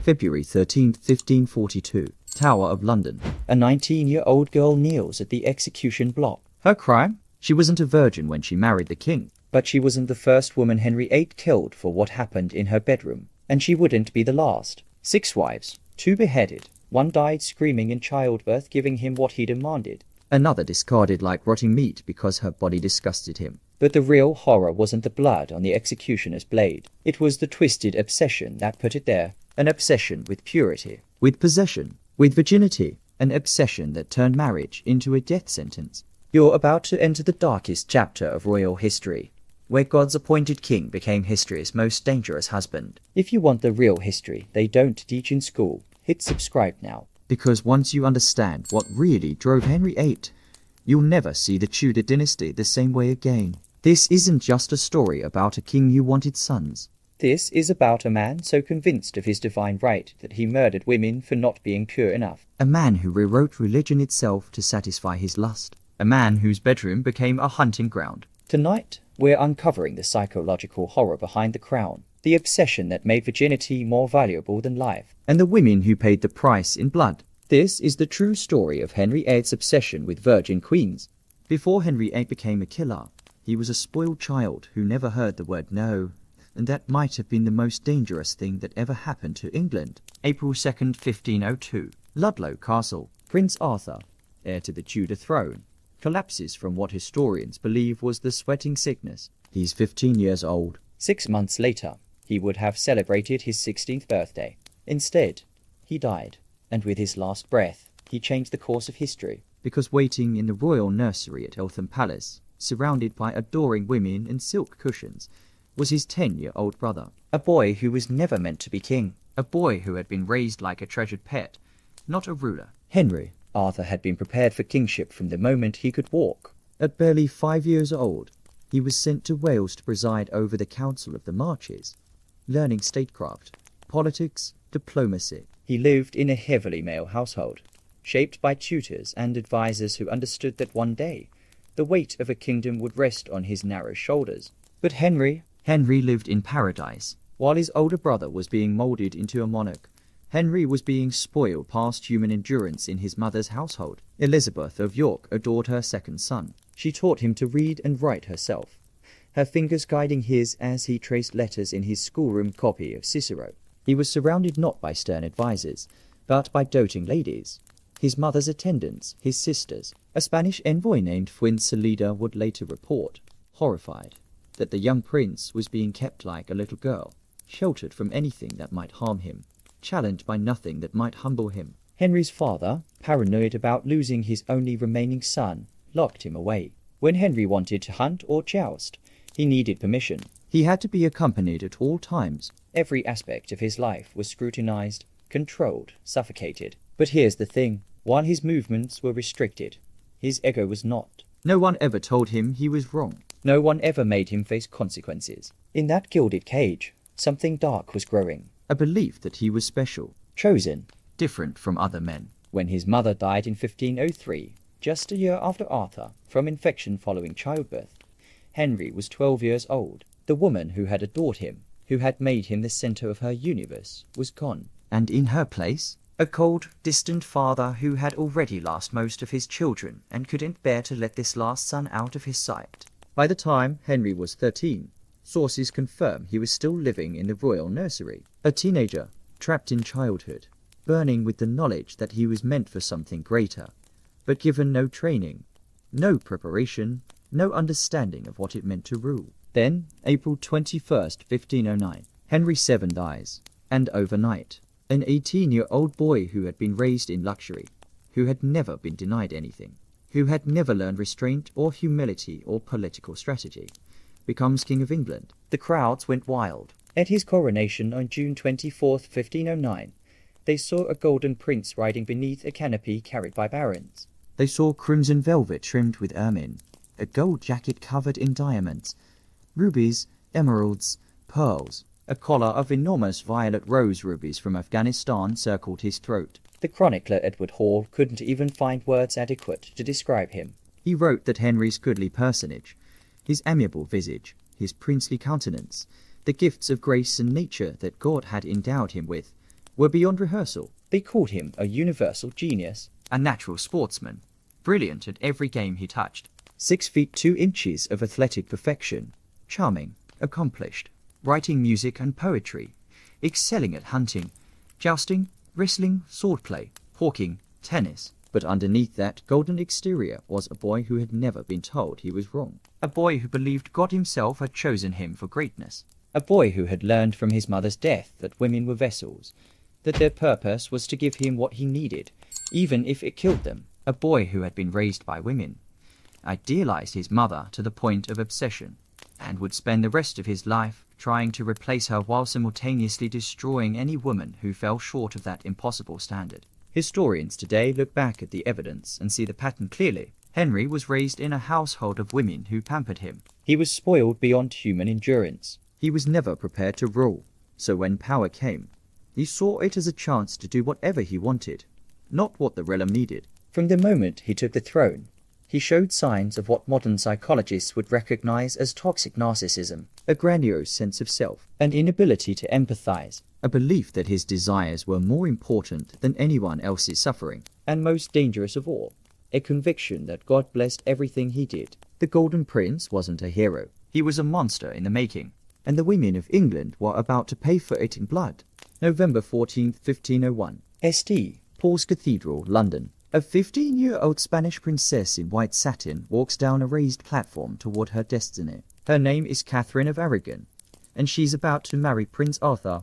February 13, 1542. Tower of London. A 19-year-old girl kneels at the execution block. Her crime? She wasn't a virgin when she married the king. But she wasn't the first woman Henry VIII killed for what happened in her bedroom. And she wouldn't be the last. 6 wives, 2 beheaded. 1 died screaming in childbirth, giving him what he demanded. Another discarded like rotting meat because her body disgusted him. But the real horror wasn't the blood on the executioner's blade. It was the twisted obsession that put it there. An obsession with purity, with possession, with virginity. An obsession that turned marriage into a death sentence. You're about to enter the darkest chapter of royal history, where God's appointed king became history's most dangerous husband. If you want the real history they don't teach in school, hit subscribe now. Because once you understand what really drove Henry VIII, you'll never see the Tudor dynasty the same way again. This isn't just a story about a king who wanted sons. This is about a man so convinced of his divine right that he murdered women for not being pure enough. A man who rewrote religion itself to satisfy his lust. A man whose bedroom became a hunting ground. Tonight, we're uncovering the psychological horror behind the crown, the obsession that made virginity more valuable than life, and the women who paid the price in blood. This is the true story of Henry VIII's obsession with virgin queens. Before Henry VIII became a killer, he was a spoiled child who never heard the word no, and that might have been the most dangerous thing that ever happened to England. April 2nd, 1502. Ludlow Castle. Prince Arthur, heir to the Tudor throne, collapses from what historians believe was the sweating sickness. He's 15 years old. 6 months later, he would have celebrated his 16th birthday. Instead, he died, and with his last breath, he changed the course of history. Because waiting in the royal nursery at Eltham Palace, surrounded by adoring women and silk cushions, was his 10-year-old brother. A boy who was never meant to be king. A boy who had been raised like a treasured pet, not a ruler. Henry Arthur had been prepared for kingship from the moment he could walk. At barely 5 years old, he was sent to Wales to preside over the Council of the Marches, learning statecraft, politics, diplomacy. He lived in a heavily male household, shaped by tutors and advisors who understood that one day the weight of a kingdom would rest on his narrow shoulders. But Henry lived in paradise. While his older brother was being moulded into a monarch, Henry was being spoiled past human endurance in his mother's household. Elizabeth of York adored her second son. She taught him to read and write herself, her fingers guiding his as he traced letters in his schoolroom copy of Cicero. He was surrounded not by stern advisors, but by doting ladies. His mother's attendants, his sisters. A Spanish envoy named Fuensalida would later report, horrified, that the young prince was being kept like a little girl, sheltered from anything that might harm him, challenged by nothing that might humble him. Henry's father, paranoid about losing his only remaining son, locked him away. When Henry wanted to hunt or joust, he needed permission. He had to be accompanied at all times. Every aspect of his life was scrutinized, controlled, suffocated. But here's the thing. While his movements were restricted, his ego was not. No one ever told him he was wrong. No one ever made him face consequences. In that gilded cage, something dark was growing. A belief that he was special, chosen, different from other men. When his mother died in 1503, just a year after Arthur, from infection following childbirth, Henry was 12 years old. The woman who had adored him, who had made him the center of her universe, was gone. And in her place, a cold, distant father who had already lost most of his children and couldn't bear to let this last son out of his sight. By the time Henry was 13, sources confirm he was still living in the royal nursery. A teenager, trapped in childhood, burning with the knowledge that he was meant for something greater, but given no training, no preparation, no understanding of what it meant to rule. Then, April 21st, 1509, Henry VII dies, and overnight, an 18-year-old boy who had been raised in luxury, who had never been denied anything, who had never learned restraint or humility or political strategy, becomes King of England. The crowds went wild. At his coronation on June 24th, 1509, they saw a golden prince riding beneath a canopy carried by barons. They saw crimson velvet trimmed with ermine, a gold jacket covered in diamonds, rubies, emeralds, pearls. A collar of enormous violet rose rubies from Afghanistan circled his throat. The chronicler Edward Hall couldn't even find words adequate to describe him. He wrote that Henry's goodly personage, his amiable visage, his princely countenance, the gifts of grace and nature that God had endowed him with, were beyond rehearsal. They called him a universal genius, a natural sportsman, brilliant at every game he touched, 6 feet 2 inches of athletic perfection, charming, accomplished, writing music and poetry, excelling at hunting, jousting, wrestling, swordplay, hawking, tennis. But underneath that golden exterior was a boy who had never been told he was wrong. A boy who believed God himself had chosen him for greatness. A boy who had learned from his mother's death that women were vessels, that their purpose was to give him what he needed, even if it killed them. A boy who had been raised by women, idealized his mother to the point of obsession, and would spend the rest of his life trying to replace her while simultaneously destroying any woman who fell short of that impossible standard. Historians today look back at the evidence and see the pattern clearly. Henry was raised in a household of women who pampered him. He was spoiled beyond human endurance. He was never prepared to rule. So when power came, he saw it as a chance to do whatever he wanted, not what the realm needed. From the moment he took the throne, he showed signs of what modern psychologists would recognize as toxic narcissism, a grandiose sense of self, an inability to empathize, a belief that his desires were more important than anyone else's suffering, and most dangerous of all, a conviction that God blessed everything he did. The Golden Prince wasn't a hero. He was a monster in the making, and the women of England were about to pay for it in blood. November 14, 1501. St. Paul's Cathedral, London. A 15-year-old Spanish princess in white satin walks down a raised platform toward her destiny. Her name is Catherine of Aragon, and she's about to marry Prince Arthur,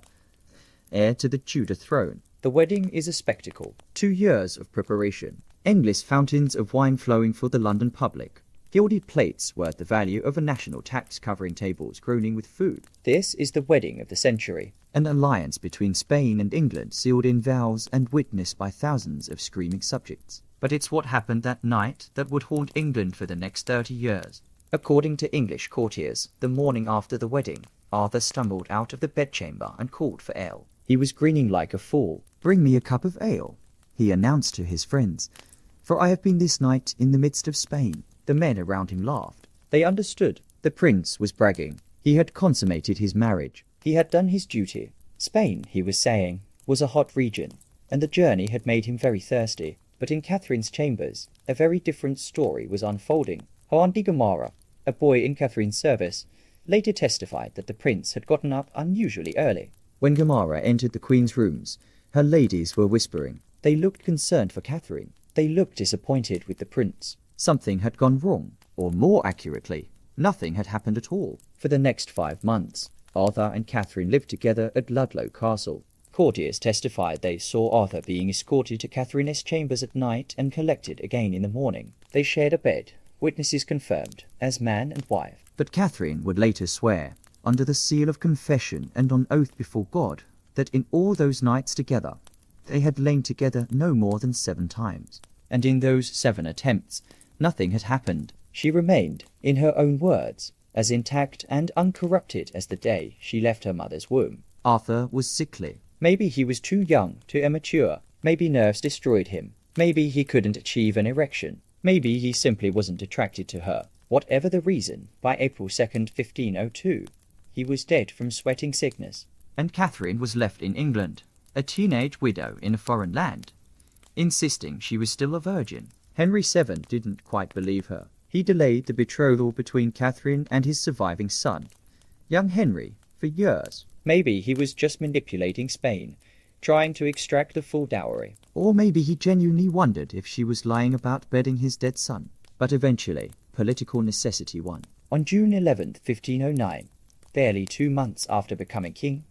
heir to the Tudor throne. The wedding is a spectacle. 2 years of preparation. Endless fountains of wine flowing for the London public. Gilded plates worth the value of a national tax covering tables groaning with food. This is the wedding of the century. An alliance between Spain and England sealed in vows and witnessed by thousands of screaming subjects. But it's what happened that night that would haunt England for the next 30 years. According to English courtiers, the morning after the wedding, Arthur stumbled out of the bedchamber and called for ale. He was grinning like a fool. "Bring me a cup of ale," he announced to his friends, "for I have been this night in the midst of Spain." The men around him laughed. They understood. The prince was bragging. He had consummated his marriage. He had done his duty. Spain, he was saying, was a hot region, and the journey had made him very thirsty. But in Catherine's chambers, a very different story was unfolding. Juan de Gamara, a boy in Catherine's service, later testified that the prince had gotten up unusually early. When Gamara entered the queen's rooms, her ladies were whispering. They looked concerned for Catherine. They looked disappointed with the prince. Something had gone wrong, or more accurately, nothing had happened at all. For the next 5 months, Arthur and Catherine lived together at Ludlow Castle. Courtiers testified they saw Arthur being escorted to Catherine's chambers at night and collected again in the morning. They shared a bed, witnesses confirmed, as man and wife. But Catherine would later swear, under the seal of confession and on oath before God, that in all those nights together, they had lain together no more than 7 times. And in those 7 attempts, nothing had happened. She remained, in her own words, as intact and uncorrupted as the day she left her mother's womb. Arthur was sickly. Maybe he was too young, too immature. Maybe nerves destroyed him. Maybe he couldn't achieve an erection. Maybe he simply wasn't attracted to her. Whatever the reason, by April 2nd, 1502, he was dead from sweating sickness. And Catherine was left in England, a teenage widow in a foreign land, insisting she was still a virgin. Henry VII didn't quite believe her. He delayed the betrothal between Catherine and his surviving son, young Henry, for years. Maybe he was just manipulating Spain, trying to extract the full dowry. Or maybe he genuinely wondered if she was lying about bedding his dead son. But eventually, political necessity won. On June 11th, 1509, barely 2 months after becoming king,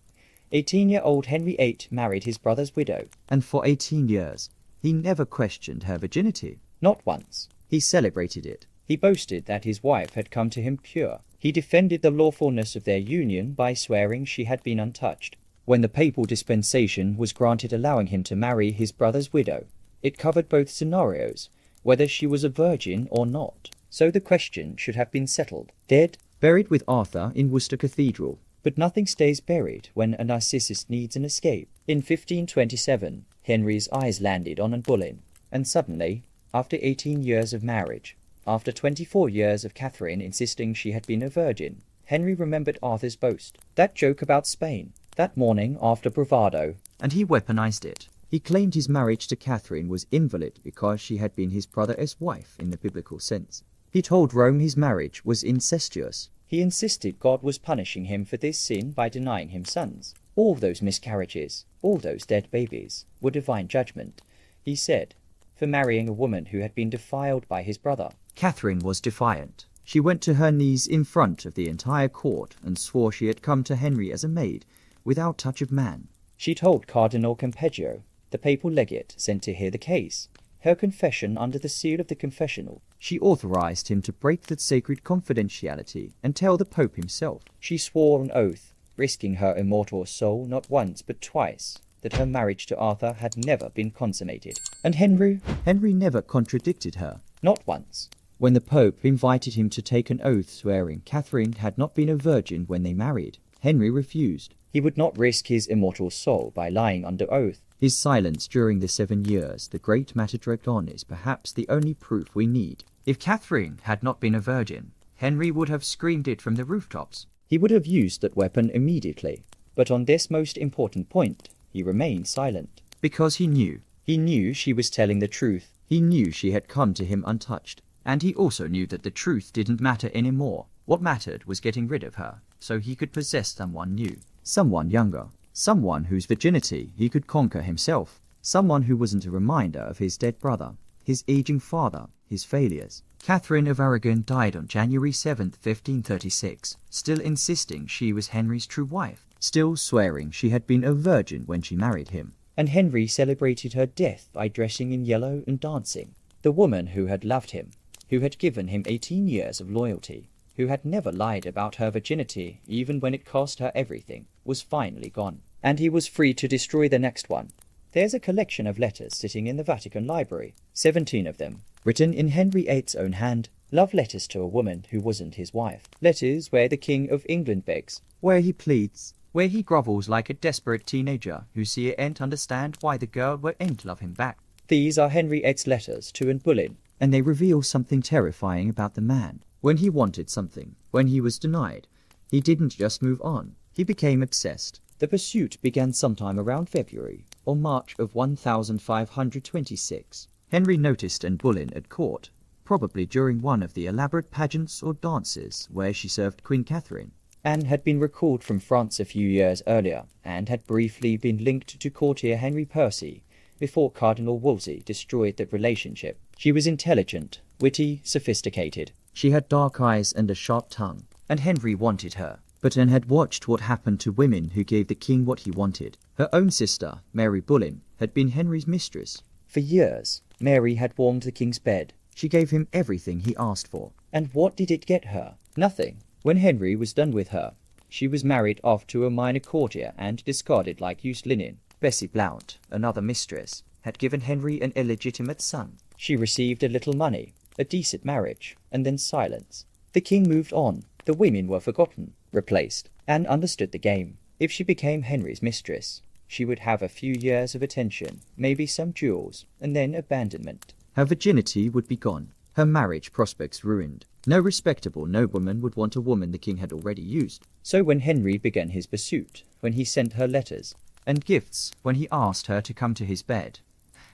18-year-old Henry VIII married his brother's widow, and for 18 years, he never questioned her virginity. Not once. He celebrated it. He boasted that his wife had come to him pure. He defended the lawfulness of their union by swearing she had been untouched. When the papal dispensation was granted allowing him to marry his brother's widow, it covered both scenarios, whether she was a virgin or not. So the question should have been settled. Dead, buried with Arthur in Worcester Cathedral. But nothing stays buried when a narcissus needs an escape. In 1527, Henry's eyes landed on Anne Boleyn, and suddenly, after 18 years of marriage, after 24 years of Catherine insisting she had been a virgin, Henry remembered Arthur's boast. That joke about Spain. that morning after bravado, and he weaponized it. He claimed his marriage to Catherine was invalid because she had been his brother's wife in the biblical sense. He told Rome his marriage was incestuous. He insisted God was punishing him for this sin by denying him sons. All those miscarriages, all those dead babies, were divine judgment, he said, for marrying a woman who had been defiled by his brother. Catherine was defiant. She went to her knees in front of the entire court and swore she had come to Henry as a maid, without touch of man. She told Cardinal Campeggio, the papal legate sent to hear the case, her confession under the seal of the confessional. She authorized him to break the sacred confidentiality and tell the Pope himself. She swore an oath, risking her immortal soul not once but twice, that her marriage to Arthur had never been consummated. And Henry never contradicted her, not once. When the Pope invited him to take an oath swearing Catherine had not been a virgin when they married, Henry refused. He would not risk his immortal soul by lying under oath. His silence during the 7 years the great matter dragged on is perhaps the only proof we need. If Catherine had not been a virgin, Henry would have screamed it from the rooftops. He would have used that weapon immediately. But on this most important point, he remained silent. Because he knew. He knew she was telling the truth. He knew she had come to him untouched. And he also knew that the truth didn't matter anymore. What mattered was getting rid of her, so he could possess someone new. Someone younger. Someone whose virginity he could conquer himself. Someone who wasn't a reminder of his dead brother, his aging father, his failures. Catherine of Aragon died on January 7th, 1536, still insisting she was Henry's true wife, still swearing she had been a virgin when she married him. And Henry celebrated her death by dressing in yellow and dancing. The woman who had loved him, who had given him 18 years of loyalty, who had never lied about her virginity even when it cost her everything, was finally gone. And he was free to destroy the next one. There's a collection of letters sitting in the Vatican Library, 17 of them, written in Henry VIII's own hand, love letters to a woman who wasn't his wife. Letters where the King of England begs, where he pleads, where he grovels like a desperate teenager who ain't understand why the girl ain't love him back. These are Henry VIII's letters to Anne Boleyn, and they reveal something terrifying about the man. When he wanted something, when he was denied, he didn't just move on. He became obsessed. The pursuit began sometime around February or March of 1526. Henry noticed Anne Boleyn at court, probably during one of the elaborate pageants or dances where she served Queen Catherine. Anne had been recalled from France a few years earlier and had briefly been linked to courtier Henry Percy before Cardinal Wolsey destroyed the relationship. She was intelligent, witty, sophisticated. She had dark eyes and a sharp tongue, and Henry wanted her. But Anne had watched what happened to women who gave the king what he wanted. Her own sister, Mary Boleyn, had been Henry's mistress. For years, Mary had warmed the king's bed. She gave him everything he asked for. And what did it get her? Nothing. When Henry was done with her, she was married off to a minor courtier and discarded like used linen. Bessie Blount, another mistress, had given Henry an illegitimate son. She received a little money, a decent marriage, and then silence. The king moved on. The women were forgotten, replaced. Anne understood the game. If she became Henry's mistress, she would have a few years of attention, maybe some jewels, and then abandonment. Her virginity would be gone. Her marriage prospects ruined. No respectable nobleman would want a woman the king had already used. So when Henry began his pursuit, when he sent her letters and gifts, when he asked her to come to his bed,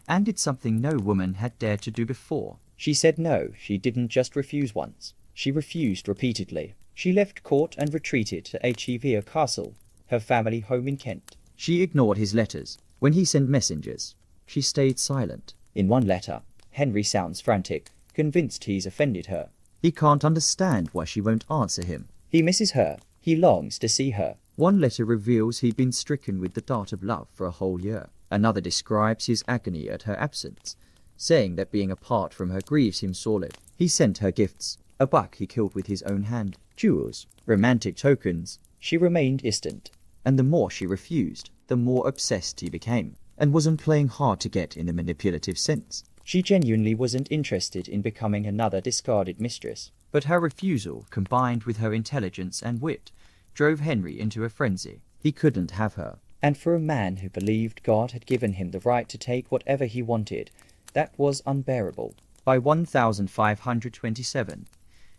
Anne did something no woman had dared to do before. She said no. She didn't just refuse once. She refused repeatedly. She left court and retreated to Achevere Castle, her family home in Kent. She ignored his letters. When he sent messengers, she stayed silent. In one letter, Henry sounds frantic, convinced he's offended her. He can't understand why she won't answer him. He misses her. He longs to see her. One letter reveals he'd been stricken with the dart of love for a whole year. Another describes his agony at her absence, saying that being apart from her grieves him sorely. He sent her gifts. A buck he killed with his own hand, jewels, romantic tokens. She remained distant, and the more she refused, the more obsessed he became, and wasn't playing hard to get in the manipulative sense. She genuinely wasn't interested in becoming another discarded mistress, but her refusal, combined with her intelligence and wit, drove Henry into a frenzy. He couldn't have her, and for a man who believed God had given him the right to take whatever he wanted, that was unbearable. By 1527,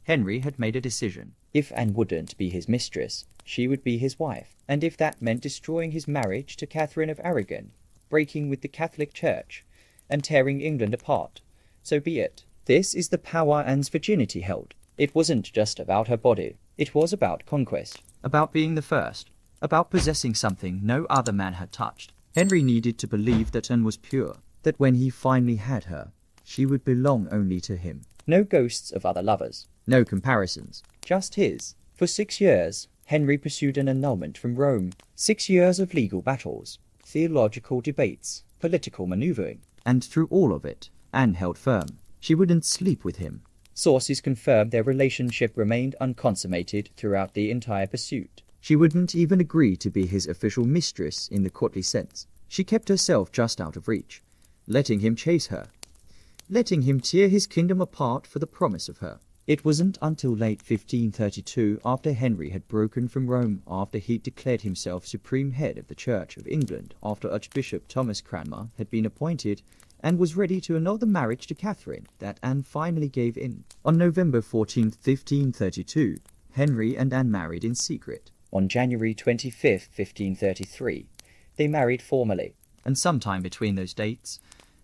Henry had made a decision. If Anne wouldn't be his mistress, she would be his wife, and if that meant destroying his marriage to Catherine of Aragon, breaking with the Catholic Church, and tearing England apart, so be it. This is the power Anne's virginity held. It wasn't just about her body. It was about conquest, about being the first, about possessing something no other man had touched. Henry needed to believe that Anne was pure, that when he finally had her, she would belong only to him. No ghosts of other lovers, no comparisons, just his. For 6 years, Henry pursued an annulment from Rome. 6 years of legal battles, theological debates, political maneuvering. And through all of it, Anne held firm. She wouldn't sleep with him. Sources confirmed their relationship remained unconsummated throughout the entire pursuit. She wouldn't even agree to be his official mistress in the courtly sense. She kept herself just out of reach, letting him chase her, letting him tear his kingdom apart for the promise of her. It wasn't until late 1532, after Henry had broken from Rome, after he'd declared himself supreme head of the Church of England, after Archbishop Thomas Cranmer had been appointed and was ready to annul the marriage to Catherine, that Anne finally gave in. On November 14, 1532, Henry and Anne married in secret. On January 25, 1533, they married formally, and sometime between those dates,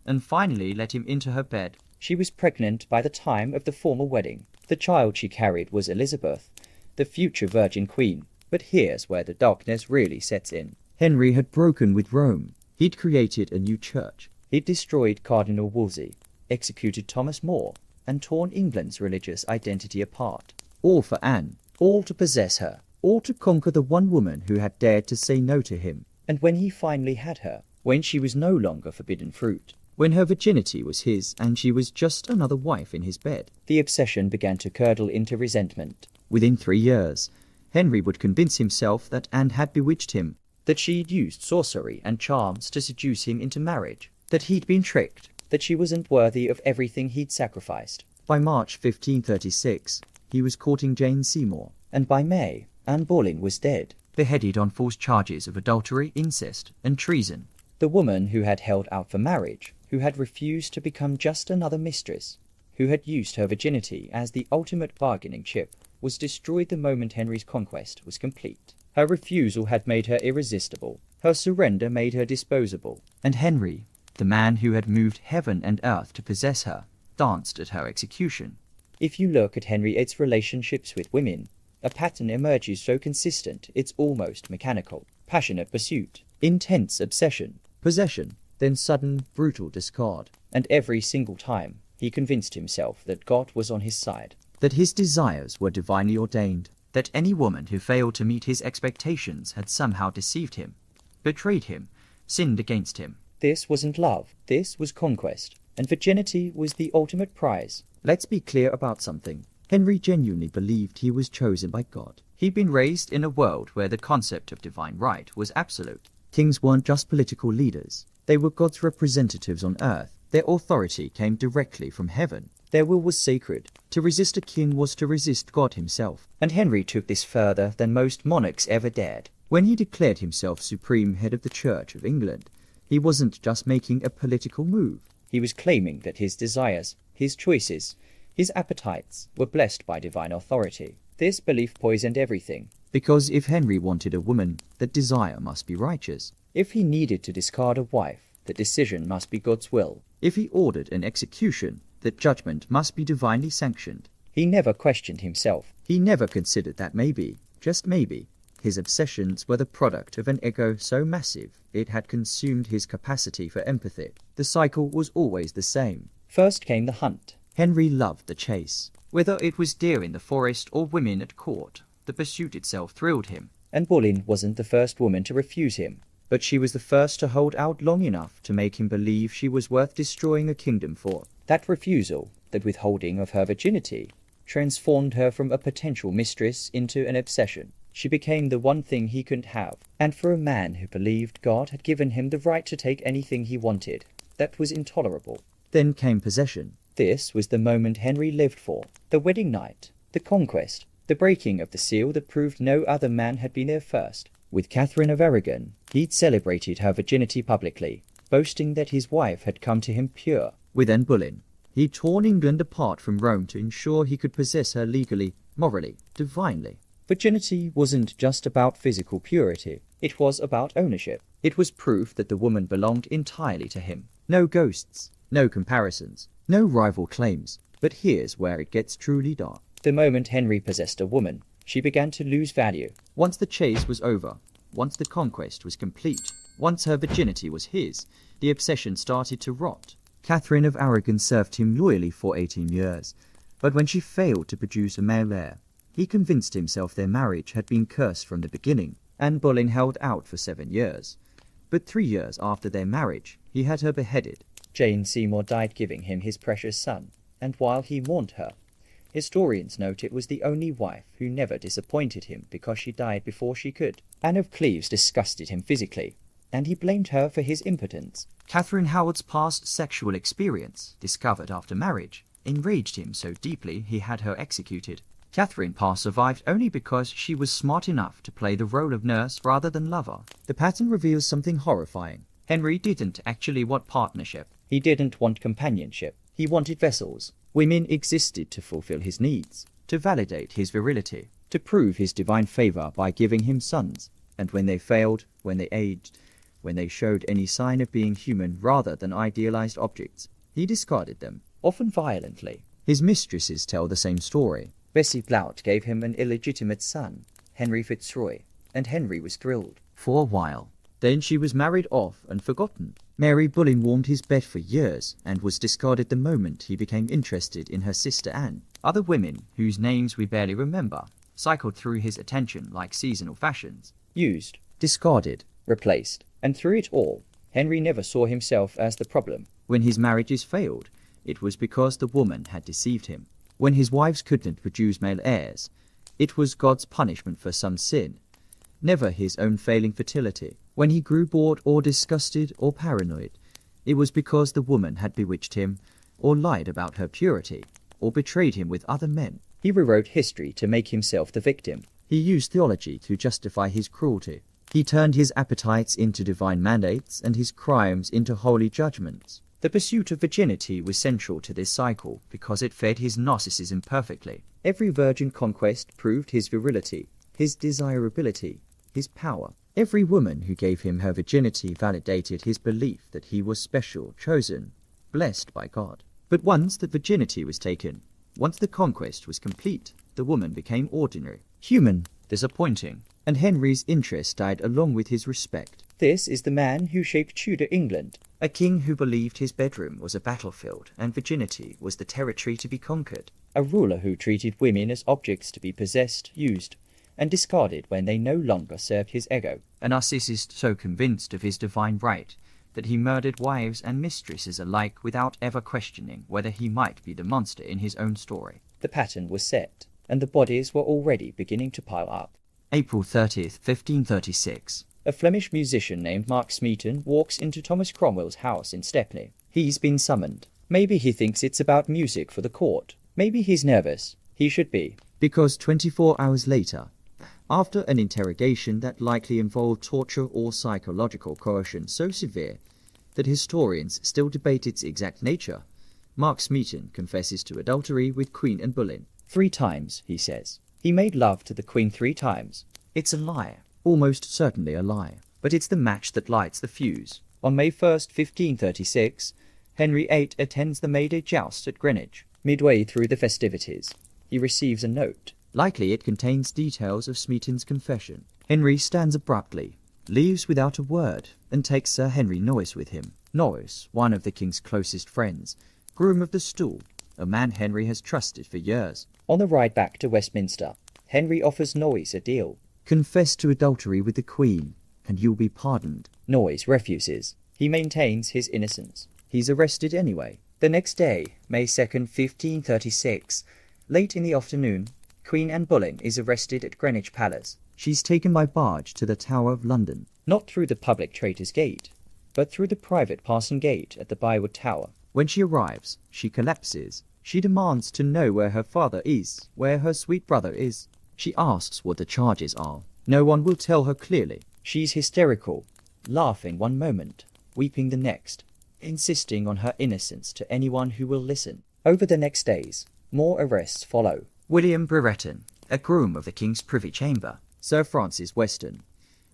and finally let him into her bed. She was pregnant by the time of the formal wedding. The child she carried was Elizabeth, the future Virgin Queen. But here's where the darkness really sets in. Henry had broken with Rome. He'd created a new church. He'd destroyed Cardinal Wolsey, executed Thomas More, and torn England's religious identity apart. All for Anne, all to possess her, all to conquer the one woman who had dared to say no to him. And when he finally had her, when she was no longer forbidden fruit, when her virginity was his and she was just another wife in his bed, the obsession began to curdle into resentment. Within 3 years, Henry would convince himself that Anne had bewitched him, that she'd used sorcery and charms to seduce him into marriage, that he'd been tricked, that she wasn't worthy of everything he'd sacrificed. By March 1536, he was courting Jane Seymour, and by May, Anne Boleyn was dead, beheaded on false charges of adultery, incest, and treason. The woman who had held out for marriage, who had refused to become just another mistress, who had used her virginity as the ultimate bargaining chip, was destroyed the moment Henry's conquest was complete. Her refusal had made her irresistible. Her surrender made her disposable. And Henry, the man who had moved heaven and earth to possess her, danced at her execution. If you look at Henry VIII's relationships with women, a pattern emerges so consistent it's almost mechanical. Passionate pursuit, intense obsession, possession, then sudden, brutal discard. And every single time, he convinced himself that God was on his side, that his desires were divinely ordained, that any woman who failed to meet his expectations had somehow deceived him, betrayed him, sinned against him. This wasn't love, this was conquest, and virginity was the ultimate prize. Let's be clear about something. Henry genuinely believed he was chosen by God. He'd been raised in a world where the concept of divine right was absolute. Kings weren't just political leaders. They were God's representatives on earth. Their authority came directly from heaven. Their will was sacred. To resist a king was to resist God himself. And Henry took this further than most monarchs ever dared. When he declared himself supreme head of the Church of England, he wasn't just making a political move. He was claiming that his desires, his choices, his appetites were blessed by divine authority. This belief poisoned everything. Because if Henry wanted a woman, that desire must be righteous. If he needed to discard a wife, the decision must be God's will. If he ordered an execution, that judgment must be divinely sanctioned. He never questioned himself. He never considered that maybe, just maybe, his obsessions were the product of an ego so massive it had consumed his capacity for empathy. The cycle was always the same. First came the hunt. Henry loved the chase. Whether it was deer in the forest or women at court, the pursuit itself thrilled him. And Boleyn wasn't the first woman to refuse him, but she was the first to hold out long enough to make him believe she was worth destroying a kingdom for. That refusal, that withholding of her virginity, transformed her from a potential mistress into an obsession. She became the one thing he couldn't have. And for a man who believed God had given him the right to take anything he wanted, that was intolerable. Then came possession. This was the moment Henry lived for. The wedding night, the conquest, the breaking of the seal that proved no other man had been there first. With Catherine of Aragon, he'd celebrated her virginity publicly, boasting that his wife had come to him pure. With Anne Boleyn, he'd torn England apart from Rome to ensure he could possess her legally, morally, divinely. Virginity wasn't just about physical purity, it was about ownership. It was proof that the woman belonged entirely to him. No ghosts, no comparisons, no rival claims. But here's where it gets truly dark. The moment Henry possessed a woman, she began to lose value. Once the chase was over, once the conquest was complete, once her virginity was his, the obsession started to rot. Catherine of Aragon served him loyally for 18 years, but when she failed to produce a male heir, he convinced himself their marriage had been cursed from the beginning. Anne Boleyn held out for 7 years, but 3 years after their marriage, he had her beheaded. Jane Seymour died giving him his precious son, and while he mourned her, historians note it was the only wife who never disappointed him because she died before she could. Anne of Cleves disgusted him physically, and he blamed her for his impotence. Catherine Howard's past sexual experience, discovered after marriage, enraged him so deeply he had her executed. Catherine Parr survived only because she was smart enough to play the role of nurse rather than lover. The pattern reveals something horrifying. Henry didn't actually want partnership. He didn't want companionship. He wanted vessels. Women existed to fulfill his needs, to validate his virility, to prove his divine favor by giving him sons. And when they failed, when they aged, when they showed any sign of being human rather than idealized objects, he discarded them, often violently. His mistresses tell the same story. Bessie Blount gave him an illegitimate son, Henry Fitzroy, and Henry was thrilled. For a while. Then she was married off and forgotten. Mary Boleyn warmed his bed for years and was discarded the moment he became interested in her sister Anne. Other women, whose names we barely remember, cycled through his attention like seasonal fashions. Used, discarded, replaced. And through it all, Henry never saw himself as the problem. When his marriages failed, it was because the woman had deceived him. When his wives couldn't produce male heirs, it was God's punishment for some sin, never his own failing fertility. When he grew bored or disgusted or paranoid, it was because the woman had bewitched him, or lied about her purity, or betrayed him with other men. He rewrote history to make himself the victim. He used theology to justify his cruelty. He turned his appetites into divine mandates and his crimes into holy judgments. The pursuit of virginity was central to this cycle because it fed his narcissism perfectly. Every virgin conquest proved his virility, his desirability, his power. Every woman who gave him her virginity validated his belief that he was special, chosen, blessed by God. But once the virginity was taken, once the conquest was complete, the woman became ordinary, human, disappointing, and Henry's interest died along with his respect. This is the man who shaped Tudor England, a king who believed his bedroom was a battlefield and virginity was the territory to be conquered, a ruler who treated women as objects to be possessed, used, and discarded when they no longer served his ego, a narcissist so convinced of his divine right that he murdered wives and mistresses alike without ever questioning whether he might be the monster in his own story. The pattern was set, and the bodies were already beginning to pile up. April 30th, 1536. A Flemish musician named Mark Smeaton walks into Thomas Cromwell's house in Stepney. He's been summoned. Maybe he thinks it's about music for the court. Maybe he's nervous. He should be. Because 24 hours later, after an interrogation that likely involved torture or psychological coercion so severe that historians still debate its exact nature, Mark Smeaton confesses to adultery with Queen Anne Boleyn. 3 times, he says. He made love to the Queen 3 times. It's a lie. Almost certainly a lie. But it's the match that lights the fuse. On May 1st, 1536, Henry VIII attends the May Day joust at Greenwich. Midway through the festivities, he receives a note. Likely it contains details of Smeaton's confession. Henry stands abruptly, leaves without a word, and takes Sir Henry Norris with him. Norris, one of the king's closest friends, groom of the stool, a man Henry has trusted for years. On the ride back to Westminster, Henry offers Norris a deal. Confess to adultery with the Queen, and you'll be pardoned. Norris refuses. He maintains his innocence. He's arrested anyway. The next day, May 2nd, 1536, late in the afternoon, Queen Anne Boleyn is arrested at Greenwich Palace. She's taken by barge to the Tower of London, not through the public Traitors' Gate, but through the private Parson Gate at the Bywood Tower. When she arrives, she collapses. She demands to know where her father is, where her sweet brother is. She asks what the charges are. No one will tell her clearly. She's hysterical, laughing one moment, weeping the next, insisting on her innocence to anyone who will listen. Over the next days, more arrests follow. William Brereton, a groom of the king's privy chamber, Sir Francis Weston,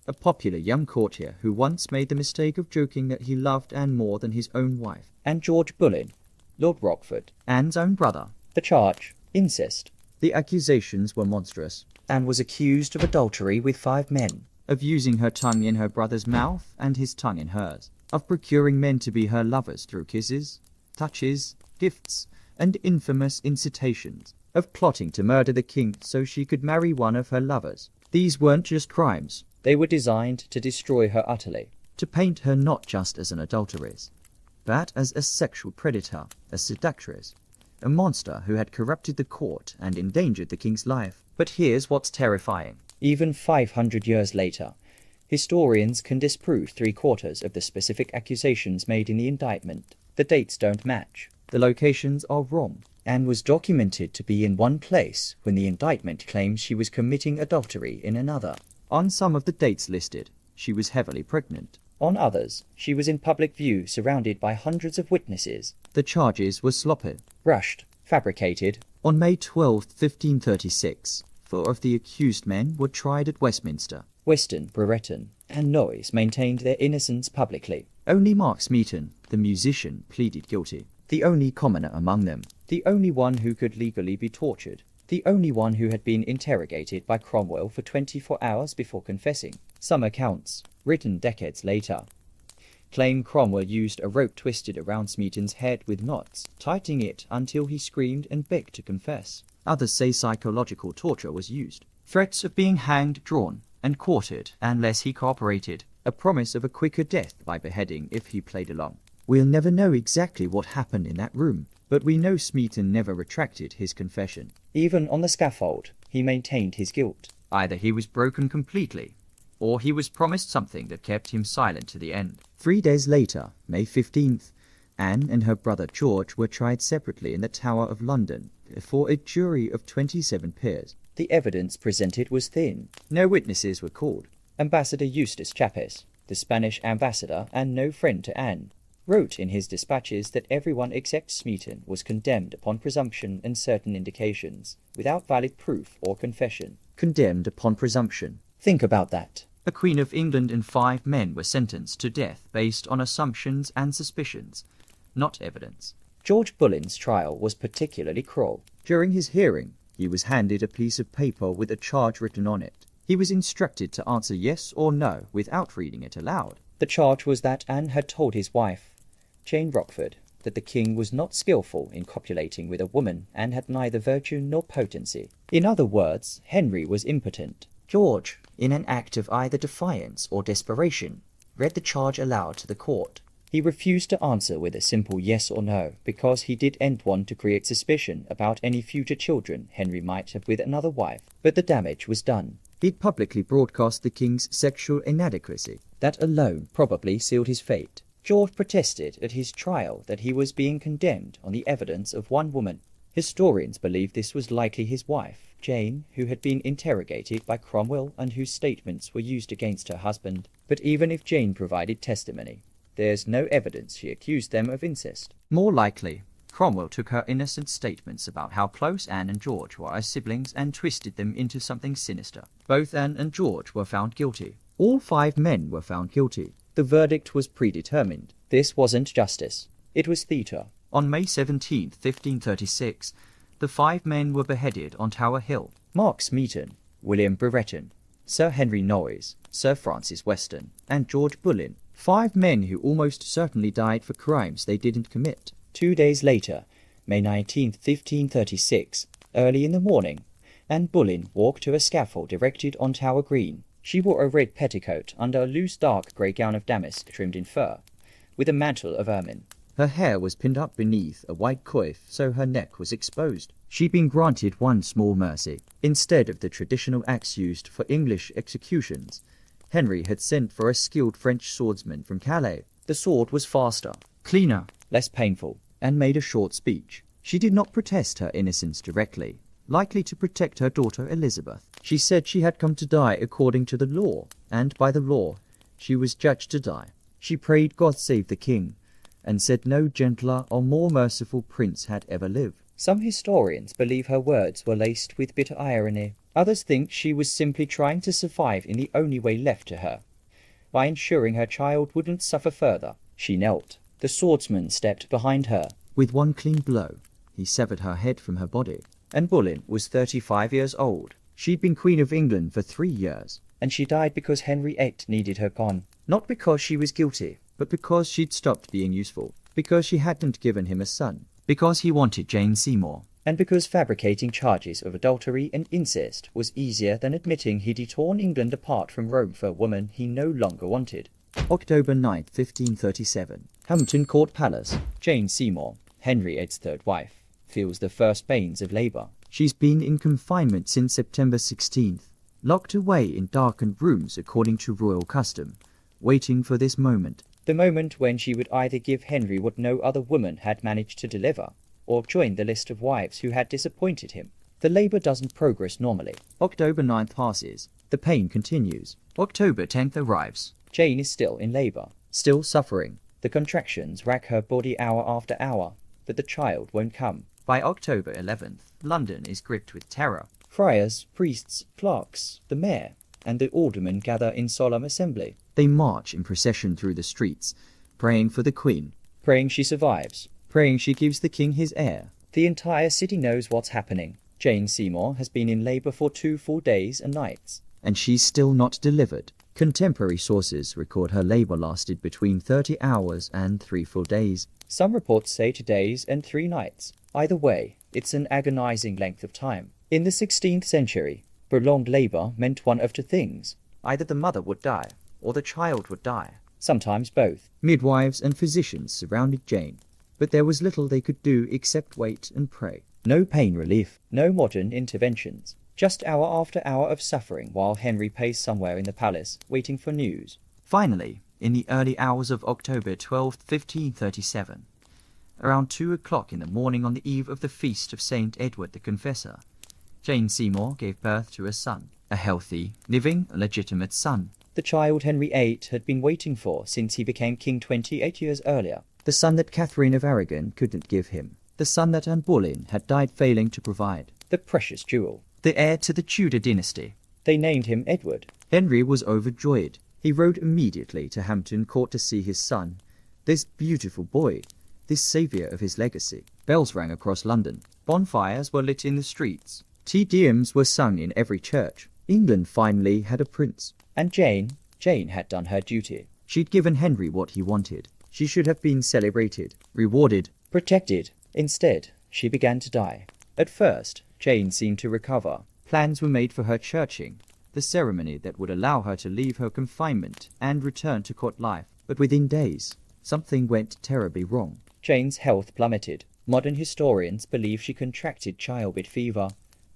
a popular young courtier who once made the mistake of joking that he loved Anne more than his own wife, and George Bullen, Lord Rochford, Anne's own brother. The charge: incest. The accusations were monstrous. Anne was accused of adultery with 5 men, of using her tongue in her brother's mouth and his tongue in hers, of procuring men to be her lovers through kisses, touches, gifts, and infamous incitations, of plotting to murder the king so she could marry one of her lovers. These weren't just crimes. They were designed to destroy her utterly, to paint her not just as an adulteress, but as a sexual predator, a seductress, a monster who had corrupted the court and endangered the king's life. But here's what's terrifying. Even 500 years later, historians can disprove 3/4 of the specific accusations made in the indictment. The dates don't match. The locations are wrong. Anne was documented to be in one place when the indictment claims she was committing adultery in another. On some of the dates listed, she was heavily pregnant. On others, she was in public view surrounded by hundreds of witnesses. The charges were sloppy, rushed, fabricated. On May 12, 1536, 4 of the accused men were tried at Westminster. Weston, Brereton, and Noyes maintained their innocence publicly. Only Mark Smeaton, the musician, pleaded guilty. The only commoner among them, the only one who could legally be tortured, the only one who had been interrogated by Cromwell for 24 hours before confessing. Some accounts, written decades later, claim Cromwell used a rope twisted around Smeaton's head with knots, tightening it until he screamed and begged to confess. Others say psychological torture was used. Threats of being hanged, drawn, and quartered unless he cooperated. A promise of a quicker death by beheading if he played along. We'll never know exactly what happened in that room, but we know Smeaton never retracted his confession. Even on the scaffold, he maintained his guilt. Either he was broken completely, or he was promised something that kept him silent to the end. 3 days later, May 15th, Anne and her brother George were tried separately in the Tower of London before a jury of 27 peers. The evidence presented was thin. No witnesses were called. Ambassador Eustace Chapes, the Spanish ambassador and no friend to Anne, wrote in his dispatches that everyone except Smeaton was condemned upon presumption and certain indications, without valid proof or confession. Condemned upon presumption. Think about that. A Queen of England and 5 men were sentenced to death based on assumptions and suspicions, not evidence. George Bullen's trial was particularly cruel. During his hearing, he was handed a piece of paper with a charge written on it. He was instructed to answer yes or no without reading it aloud. The charge was that Anne had told his wife, Jane Rochford, that the king was not skillful in copulating with a woman and had neither virtue nor potency. In other words, Henry was impotent. George, in an act of either defiance or desperation, read the charge aloud to the court. He refused to answer with a simple yes or no, because he didn't want to create suspicion about any future children Henry might have with another wife. But the damage was done. He'd publicly broadcast the king's sexual inadequacy. That alone probably sealed his fate. George protested at his trial that he was being condemned on the evidence of one woman. Historians believe this was likely his wife, Jane, who had been interrogated by Cromwell and whose statements were used against her husband. But even if Jane provided testimony, there's no evidence she accused them of incest. More likely, Cromwell took her innocent statements about how close Anne and George were as siblings and twisted them into something sinister. Both Anne and George were found guilty. All 5 men were found guilty. The verdict was predetermined. This wasn't justice. It was theatre. On May 17, 1536, the 5 men were beheaded on Tower Hill. Mark Smeaton, William Brereton, Sir Henry Noyes, Sir Francis Weston, and George Bullen. 5 men who almost certainly died for crimes they didn't commit. 2 days later, May 19, 1536, early in the morning, Anne Bullen walked to a scaffold erected on Tower Green. She wore a red petticoat under a loose dark grey gown of damask trimmed in fur, with a mantle of ermine. Her hair was pinned up beneath a white coif, so her neck was exposed. She'd been granted one small mercy. Instead of the traditional axe used for English executions, Henry had sent for a skilled French swordsman from Calais. The sword was faster, cleaner, less painful, and made a short speech. She did not protest her innocence directly, likely to protect her daughter Elizabeth. She said she had come to die according to the law, and by the law she was judged to die. She prayed God save the king, and said no gentler or more merciful prince had ever lived. Some historians believe her words were laced with bitter irony. Others think she was simply trying to survive in the only way left to her, by ensuring her child wouldn't suffer further. She knelt. The swordsman stepped behind her. With one clean blow, he severed her head from her body. Anne Boleyn was 35 years old. She'd been Queen of England for 3 years, and she died because Henry VIII needed her gone. Not because she was guilty, but because she'd stopped being useful, because she hadn't given him a son, because he wanted Jane Seymour, and because fabricating charges of adultery and incest was easier than admitting he'd torn England apart from Rome for a woman he no longer wanted. October 9, 1537. Hampton Court Palace. Jane Seymour, Henry VIII's third wife, feels the first pains of labour. She's been in confinement since September 16th, locked away in darkened rooms according to royal custom, waiting for this moment. The moment when she would either give Henry what no other woman had managed to deliver, or join the list of wives who had disappointed him. The labour doesn't progress normally. October 9th passes. The pain continues. October 10th arrives. Jane is still in labour, still suffering. The contractions rack her body hour after hour, but the child won't come. By October 11th, London is gripped with terror. Friars, priests, clerks, the mayor, and the aldermen gather in solemn assembly. They march in procession through the streets, praying for the Queen, praying she survives, praying she gives the King his heir. The entire city knows what's happening. Jane Seymour has been in labour for 2 full days and nights, and she's still not delivered. Contemporary sources record her labour lasted between 30 hours and 3 full days. Some reports say 2 days and 3 nights. Either way, it's an agonizing length of time. In the 16th century, prolonged labour meant one of 2 things. Either the mother would die, or the child would die. Sometimes both. Midwives and physicians surrounded Jane, but there was little they could do except wait and pray. No pain relief, no modern interventions. Just hour after hour of suffering while Henry paced somewhere in the palace, waiting for news. Finally, in the early hours of October 12, 1537, around 2 o'clock in the morning on the eve of the feast of St. Edward the Confessor, Jane Seymour gave birth to a son, a healthy, living, legitimate son. The child Henry VIII had been waiting for since he became king 28 years earlier. The son that Catherine of Aragon couldn't give him. The son that Anne Boleyn had died failing to provide. The precious jewel. The heir to the Tudor dynasty. They named him Edward. Henry was overjoyed. He rode immediately to Hampton Court to see his son, this beautiful boy, this saviour of his legacy. Bells rang across London. Bonfires were lit in the streets. Te Deums were sung in every church. England finally had a prince. And Jane had done her duty. She'd given Henry what he wanted. She should have been celebrated, rewarded, protected. Instead, she began to die. At first, Jane seemed to recover. Plans were made for her churching, the ceremony that would allow her to leave her confinement and return to court life. But within days, something went terribly wrong. Jane's health plummeted. Modern historians believe she contracted childbed fever,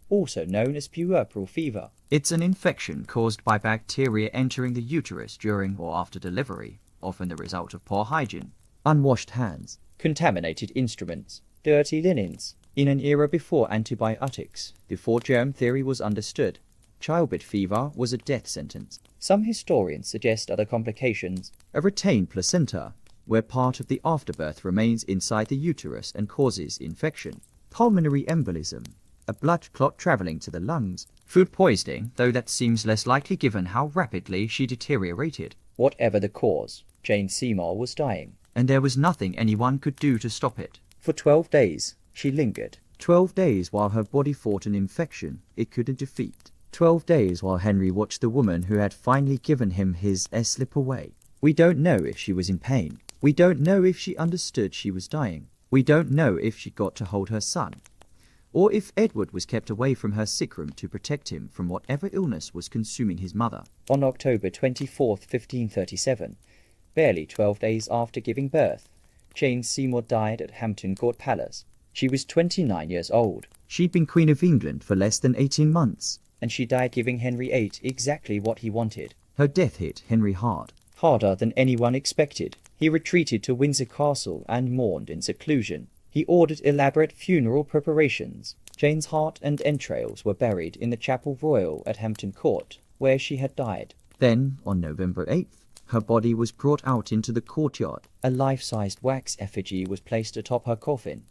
also known as puerperal fever. It's an infection caused by bacteria entering the uterus during or after delivery, often the result of poor hygiene, unwashed hands, contaminated instruments, dirty linens. In an era before antibiotics, before germ theory was understood, childbed fever was a death sentence. Some historians suggest other complications. A retained placenta, where part of the afterbirth remains inside the uterus and causes infection. Pulmonary embolism, a blood clot travelling to the lungs. Food poisoning, though that seems less likely given how rapidly she deteriorated. Whatever the cause, Jane Seymour was dying, and there was nothing anyone could do to stop it. For 12 days, she lingered. 12 days while her body fought an infection it couldn't defeat. 12 days while Henry watched the woman who had finally given him his heir slip away. We don't know if she was in pain. We don't know if she understood she was dying. We don't know if she got to hold her son, or if Edward was kept away from her sick room to protect him from whatever illness was consuming his mother. On October 24, 1537, barely 12 days after giving birth, Jane Seymour died at Hampton Court Palace. She was 29 years old. She'd been Queen of England for less than 18 months, and she died giving Henry VIII exactly what he wanted. Her death hit Henry hard. Harder than anyone expected. He retreated to Windsor Castle and mourned in seclusion. He ordered elaborate funeral preparations. Jane's heart and entrails were buried in the Chapel Royal at Hampton Court, where she had died. Then, on November 8th, her body was brought out into the courtyard. A life-sized wax effigy was placed atop her coffin.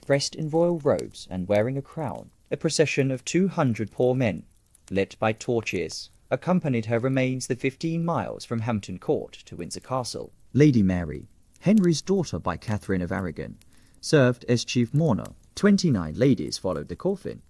dressed in royal robes and wearing a crown. A procession of 200 poor men, lit by torches, accompanied her remains the 15 miles from Hampton Court to Windsor Castle. Lady Mary, Henry's daughter by Catherine of Aragon, served as chief mourner. 29 ladies followed the coffin,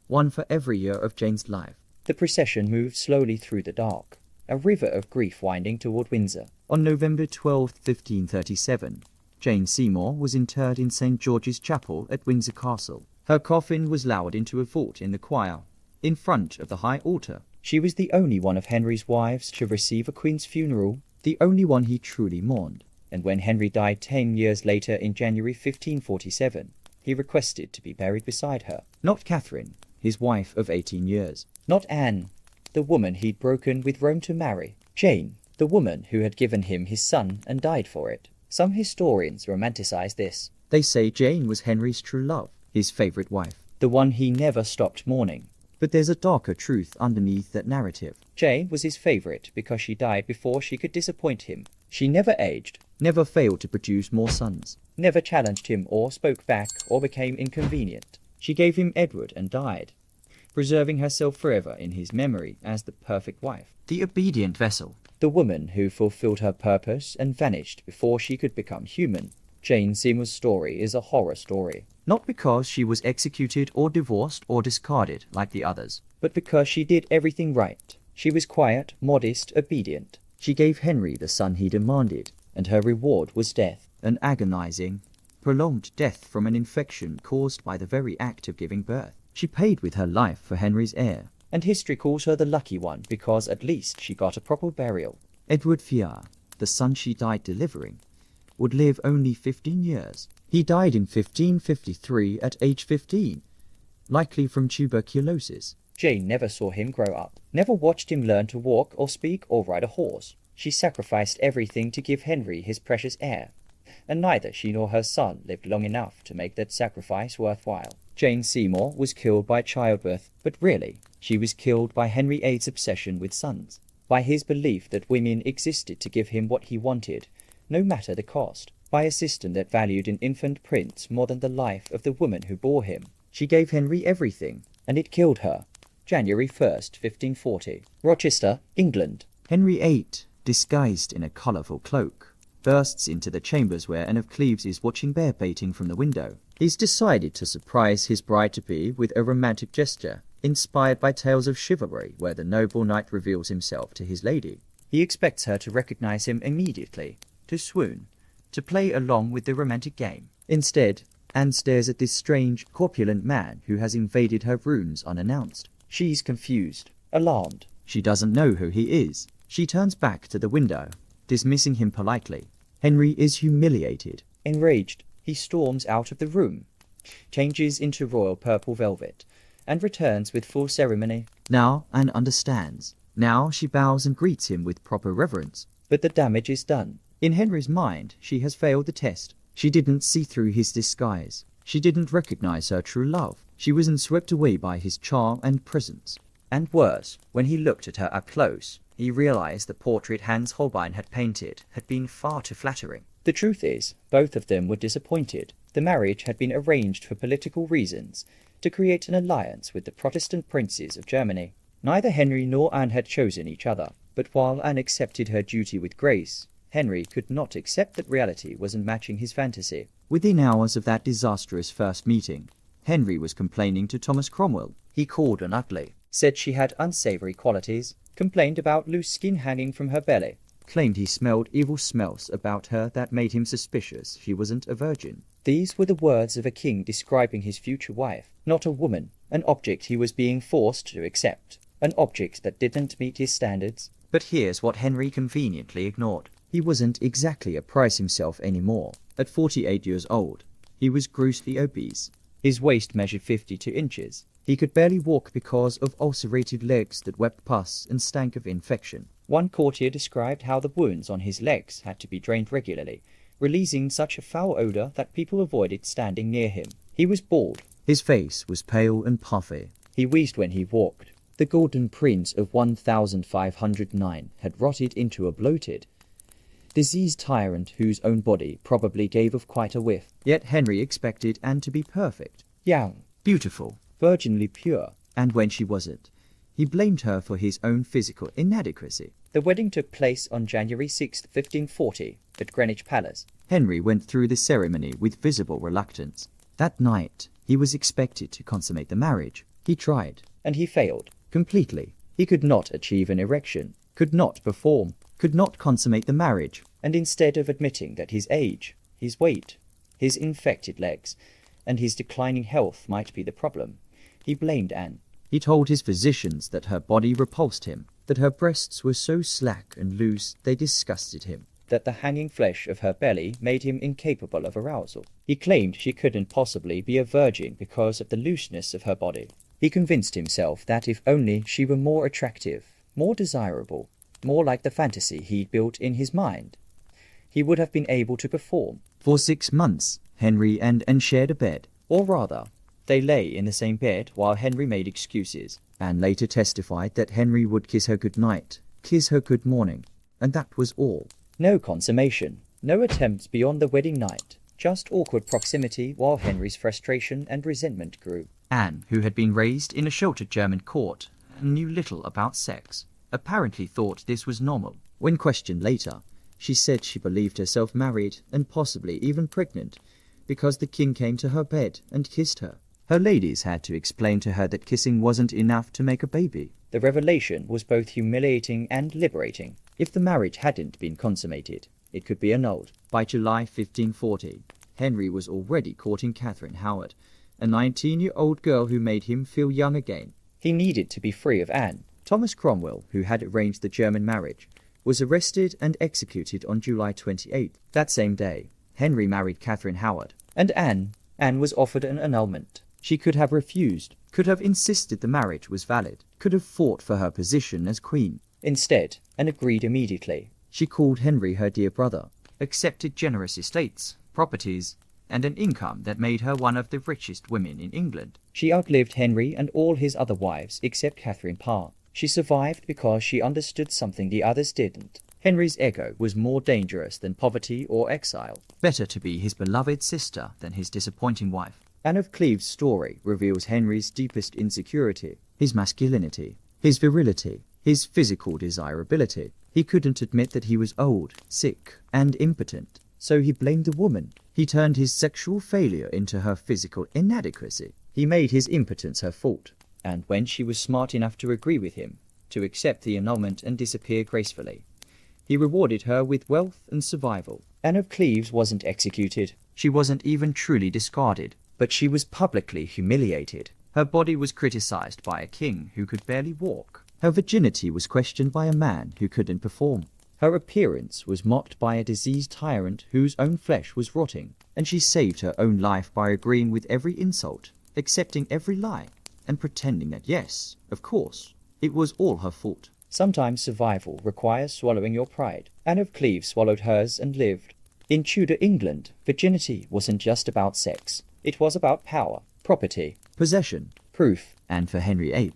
one for every year of Jane's life. The procession moved slowly through the dark, a river of grief winding toward Windsor. On November 12, 1537, Jane Seymour was interred in St. George's Chapel at Windsor Castle. Her coffin was lowered into a vault in the choir, in front of the high altar. She was the only one of Henry's wives to receive a queen's funeral, the only one he truly mourned. And when Henry died 10 years later in January 1547, he requested to be buried beside her. Not Catherine, his wife of 18 years. Not Anne, the woman he'd broken with Rome to marry. Jane, the woman who had given him his son and died for it. Some historians romanticize this. They say Jane was Henry's true love, his favorite wife, the one he never stopped mourning. But there's a darker truth underneath that narrative. Jane was his favorite because she died before she could disappoint him. She never aged, never failed to produce more sons, never challenged him or spoke back or became inconvenient. She gave him Edward and died, preserving herself forever in his memory as the perfect wife, the obedient vessel, the woman who fulfilled her purpose and vanished before she could become human. Jane Seymour's story is a horror story, not because she was executed or divorced or discarded like the others, but because she did everything right. She was quiet, modest, obedient. She gave Henry the son he demanded, and her reward was death, an agonizing, prolonged death from an infection caused by the very act of giving birth. She paid with her life for Henry's heir, and history calls her the lucky one because at least she got a proper burial. Edward VIII, the son she died delivering, would live only 15 years. He died in 1553 at age 15, likely from tuberculosis. Jane never saw him grow up, never watched him learn to walk or speak or ride a horse. She sacrificed everything to give Henry his precious heir, and neither she nor her son lived long enough to make that sacrifice worthwhile. Jane Seymour was killed by childbirth, but really, she was killed by Henry VIII's obsession with sons, by his belief that women existed to give him what he wanted, no matter the cost, by a system that valued an infant prince more than the life of the woman who bore him. She gave Henry everything, and it killed her. January 1st, 1540. Rochester, England. Henry VIII, disguised in a colourful cloak, bursts into the chambers where Anne of Cleves is watching bear baiting from the window. He's decided to surprise his bride-to-be with a romantic gesture, inspired by tales of chivalry where the noble knight reveals himself to his lady. He expects her to recognize him immediately, to swoon, to play along with the romantic game. Instead, Anne stares at this strange, corpulent man who has invaded her rooms unannounced. She's confused, alarmed. She doesn't know who he is. She turns back to the window, dismissing him politely. Henry is humiliated. Enraged, he storms out of the room, changes into royal purple velvet, and returns with full ceremony. Now Anne understands. Now she bows and greets him with proper reverence. But the damage is done. In Henry's mind, she has failed the test. She didn't see through his disguise. She didn't recognize her true love. She wasn't swept away by his charm and presence. And worse, when he looked at her up close, he realized the portrait Hans Holbein had painted had been far too flattering. The truth is, both of them were disappointed. The marriage had been arranged for political reasons, to create an alliance with the Protestant princes of Germany. Neither Henry nor Anne had chosen each other, but while Anne accepted her duty with grace, Henry could not accept that reality wasn't matching his fantasy. Within hours of that disastrous first meeting, Henry was complaining to Thomas Cromwell. He called her ugly, said she had unsavory qualities, complained about loose skin hanging from her belly, claimed he smelled evil smells about her that made him suspicious she wasn't a virgin. These were the words of a king describing his future wife, not a woman, an object he was being forced to accept, an object that didn't meet his standards. But here's what Henry conveniently ignored. He wasn't exactly a prize himself anymore. At 48 years old, he was grossly obese. His waist measured 52 inches. He could barely walk because of ulcerated legs that wept pus and stank of infection. One courtier described how the wounds on his legs had to be drained regularly, releasing such a foul odor that people avoided standing near him. He was bald. His face was pale and puffy. He wheezed when he walked. The golden prince of 1509 had rotted into a bloated, diseased tyrant whose own body probably gave off quite a whiff. Yet Henry expected Anne to be perfect, young, beautiful, virginally pure, and when she wasn't, he blamed her for his own physical inadequacy. The wedding took place on January 6, 1540, at Greenwich Palace. Henry went through the ceremony with visible reluctance. That night, he was expected to consummate the marriage. He tried, and he failed completely. He could not achieve an erection, could not perform, could not consummate the marriage, and instead of admitting that his age, his weight, his infected legs, and his declining health might be the problem, he blamed Anne. He told his physicians that her body repulsed him, that her breasts were so slack and loose they disgusted him, that the hanging flesh of her belly made him incapable of arousal. He claimed she couldn't possibly be a virgin because of the looseness of her body. He convinced himself that if only she were more attractive, more desirable, more like the fantasy he'd built in his mind, he would have been able to perform. For 6 months, Henry and Anne shared a bed, or rather, they lay in the same bed while Henry made excuses. Anne later testified that Henry would kiss her good night, kiss her good morning, and that was all. No consummation, no attempts beyond the wedding night, just awkward proximity while Henry's frustration and resentment grew. Anne, who had been raised in a sheltered German court and knew little about sex, apparently thought this was normal. When questioned later, she said she believed herself married and possibly even pregnant because the king came to her bed and kissed her. Her ladies had to explain to her that kissing wasn't enough to make a baby. The revelation was both humiliating and liberating. If the marriage hadn't been consummated, it could be annulled. By July 1540, Henry was already courting Catherine Howard, a 19-year-old girl who made him feel young again. He needed to be free of Anne. Thomas Cromwell, who had arranged the German marriage, was arrested and executed on July 28. That same day, Henry married Catherine Howard, and Anne was offered an annulment. She could have refused, could have insisted the marriage was valid, could have fought for her position as queen. Instead, Anne agreed immediately. She called Henry her dear brother, accepted generous estates, properties, and an income that made her one of the richest women in England. She outlived Henry and all his other wives except Catherine Parr. She survived because she understood something the others didn't. Henry's ego was more dangerous than poverty or exile. Better to be his beloved sister than his disappointing wife. Anne of Cleves' story reveals Henry's deepest insecurity, his masculinity, his virility, his physical desirability. He couldn't admit that he was old, sick, and impotent, so he blamed the woman. He turned his sexual failure into her physical inadequacy. He made his impotence her fault, and when she was smart enough to agree with him, to accept the annulment and disappear gracefully, he rewarded her with wealth and survival. Anne of Cleves wasn't executed. She wasn't even truly discarded. But she was publicly humiliated. Her body was criticized by a king who could barely walk. Her virginity was questioned by a man who couldn't perform. Her appearance was mocked by a diseased tyrant whose own flesh was rotting. And she saved her own life by agreeing with every insult, accepting every lie, and pretending that yes, of course, it was all her fault. Sometimes survival requires swallowing your pride. Anne of Cleves swallowed hers and lived. In Tudor England, virginity wasn't just about sex. It was about power, property, possession, proof, and for Henry VIII,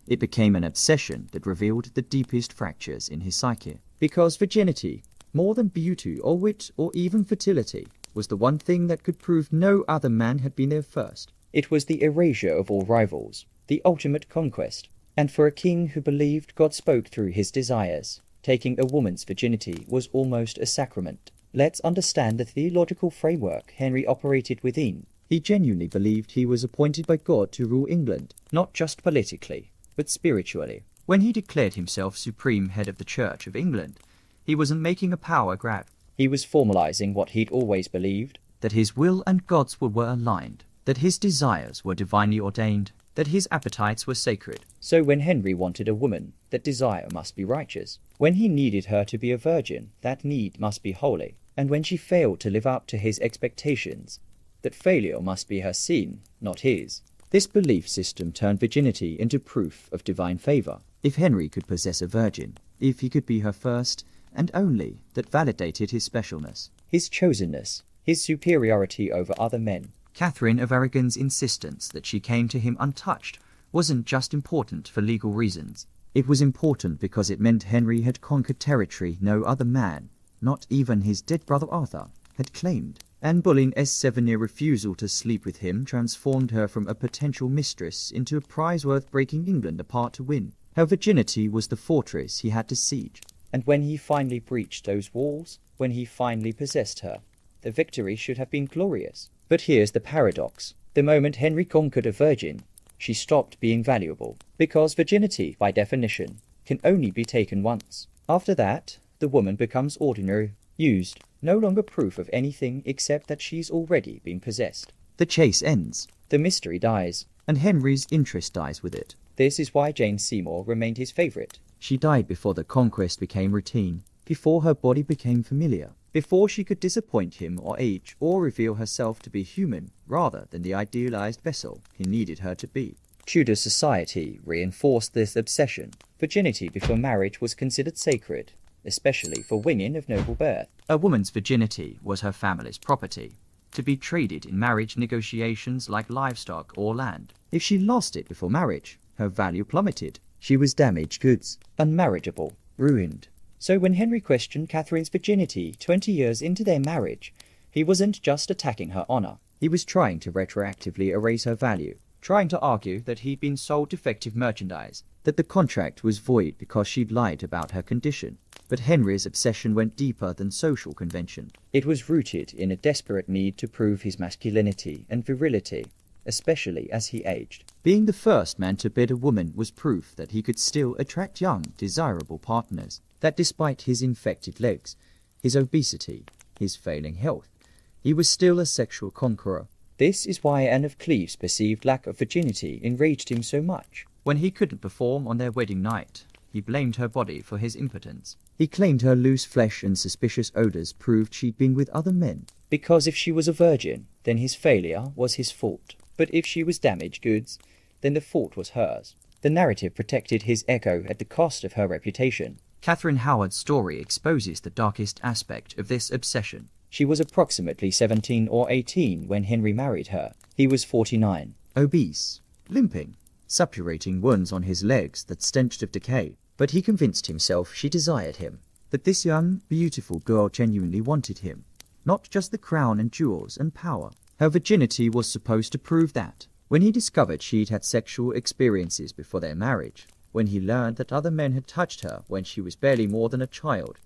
it became an obsession that revealed the deepest fractures in his psyche. Because virginity, more than beauty or wit or even fertility, was the one thing that could prove no other man had been there first. It was the erasure of all rivals, the ultimate conquest. And for a king who believed God spoke through his desires, taking a woman's virginity was almost a sacrament. Let's understand the theological framework Henry operated within. He genuinely believed he was appointed by God to rule England, not just politically, but spiritually. When he declared himself supreme head of the Church of England, he wasn't making a power grab. He was formalizing what he'd always believed, that his will and God's were aligned, that his desires were divinely ordained, that his appetites were sacred. So when Henry wanted a woman, that desire must be righteous. When he needed her to be a virgin, that need must be holy. And when she failed to live up to his expectations, that failure must be her sin, not his. This belief system turned virginity into proof of divine favor. If Henry could possess a virgin, if he could be her first and only, that validated his specialness, his chosenness, his superiority over other men. Catherine of Aragon's insistence that she came to him untouched wasn't just important for legal reasons. It was important because it meant Henry had conquered territory no other man not even his dead brother Arthur, had claimed. Anne Boleyn's 7-year refusal to sleep with him transformed her from a potential mistress into a prize worth breaking England apart to win. Her virginity was the fortress he had to siege. And when he finally breached those walls, when he finally possessed her, the victory should have been glorious. But here's the paradox. The moment Henry conquered a virgin, she stopped being valuable, because virginity, by definition, can only be taken once. After that, the woman becomes ordinary, used, no longer proof of anything except that she's already been possessed. The chase ends, the mystery dies, and Henry's interest dies with it. This is why Jane Seymour remained his favourite. She died before the conquest became routine, before her body became familiar, before she could disappoint him or age or reveal herself to be human rather than the idealized vessel he needed her to be. Tudor society reinforced this obsession. Virginity before marriage was considered sacred, especially for women of noble birth. A woman's virginity was her family's property, to be traded in marriage negotiations like livestock or land. If she lost it before marriage, her value plummeted. She was damaged goods, unmarriageable, ruined. So when Henry questioned Catherine's virginity 20 years into their marriage, he wasn't just attacking her honour. He was trying to retroactively erase her value, trying to argue that he'd been sold defective merchandise, that the contract was void because she'd lied about her condition. But Henry's obsession went deeper than social convention. It was rooted in a desperate need to prove his masculinity and virility, especially as he aged. Being the first man to bed a woman was proof that he could still attract young, desirable partners, that despite his infected legs, his obesity, his failing health, he was still a sexual conqueror. This is why Anne of Cleves' perceived lack of virginity enraged him so much. When he couldn't perform on their wedding night, he blamed her body for his impotence. He claimed her loose flesh and suspicious odours proved she'd been with other men. Because if she was a virgin, then his failure was his fault. But if she was damaged goods, then the fault was hers. The narrative protected his ego at the cost of her reputation. Catherine Howard's story exposes the darkest aspect of this obsession. She was approximately 17 or 18 when Henry married her. He was 49, obese, limping, suppurating wounds on his legs that stenched of decay. But he convinced himself she desired him, that this young, beautiful girl genuinely wanted him, not just the crown and jewels and power. Her virginity was supposed to prove that. When he discovered she'd had sexual experiences before their marriage, when he learned that other men had touched her when she was barely more than a child,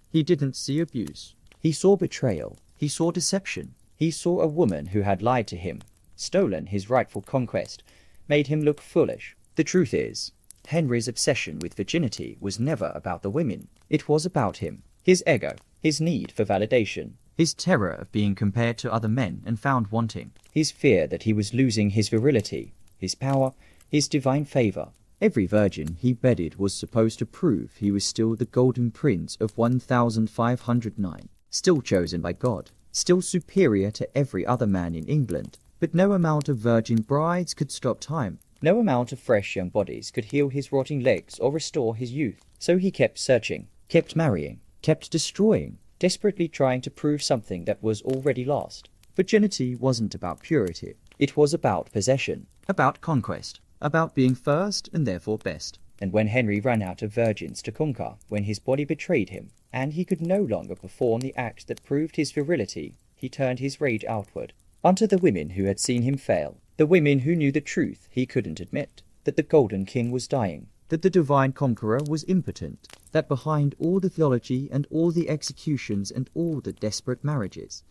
he didn't see abuse. He saw betrayal. He saw deception. He saw a woman who had lied to him, stolen his rightful conquest, made him look foolish. The truth is, Henry's obsession with virginity was never about the women. It was about him, his ego, his need for validation, his terror of being compared to other men and found wanting, his fear that he was losing his virility, his power, his divine favour. Every virgin he bedded was supposed to prove he was still the golden prince of 1509, still chosen by God, still superior to every other man in England. But no amount of virgin brides could stop time. No amount of fresh young bodies could heal his rotting legs or restore his youth. So he kept searching, kept marrying, kept destroying, desperately trying to prove something that was already lost. Virginity wasn't about purity. It was about possession, about conquest, about being first and therefore best. And when Henry ran out of virgins to conquer, when his body betrayed him, and he could no longer perform the act that proved his virility, he turned his rage outward, onto the women who had seen him fail, the women who knew the truth he couldn't admit, that the Golden King was dying, that the divine conqueror was impotent, that behind all the theology and all the executions and all the desperate marriages,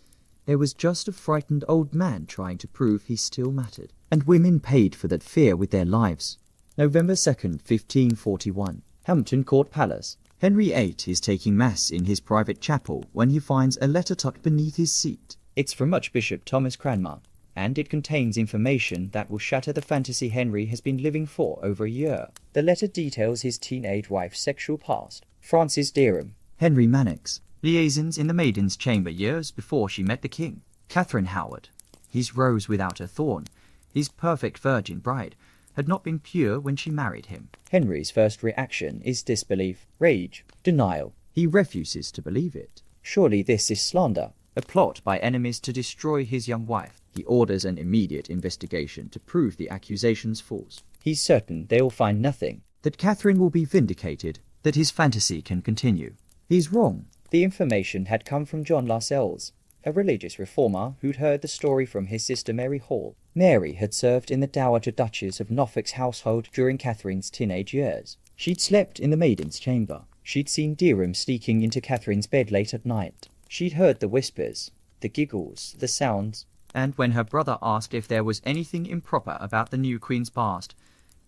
there was just a frightened old man trying to prove he still mattered. And women paid for that fear with their lives. November 2nd, 1541, Hampton Court Palace. Henry VIII is taking mass in his private chapel when he finds a letter tucked beneath his seat. It's from Archbishop Thomas Cranmer, and it contains information that will shatter the fantasy Henry has been living for over a year. The letter details his teenage wife's sexual past, Frances Derham, Henry Manox, liaisons in the maiden's chamber years before she met the king, Catherine Howard, his rose without a thorn, his perfect virgin bride, had not been pure when she married him. Henry's first reaction is disbelief, rage, denial. He refuses to believe it. Surely this is slander, a plot by enemies to destroy his young wife. He orders an immediate investigation to prove the accusations false. He's certain they'll find nothing, that Catherine will be vindicated, that his fantasy can continue. He's wrong. The information had come from John Lascelles, a religious reformer who'd heard the story from his sister Mary Hall. Mary had served in the Dowager Duchess of Norfolk's household during Catherine's teenage years. She'd slept in the maiden's chamber. She'd seen Derham sneaking into Catherine's bed late at night. She'd heard the whispers, the giggles, the sounds, and when her brother asked if there was anything improper about the new queen's past,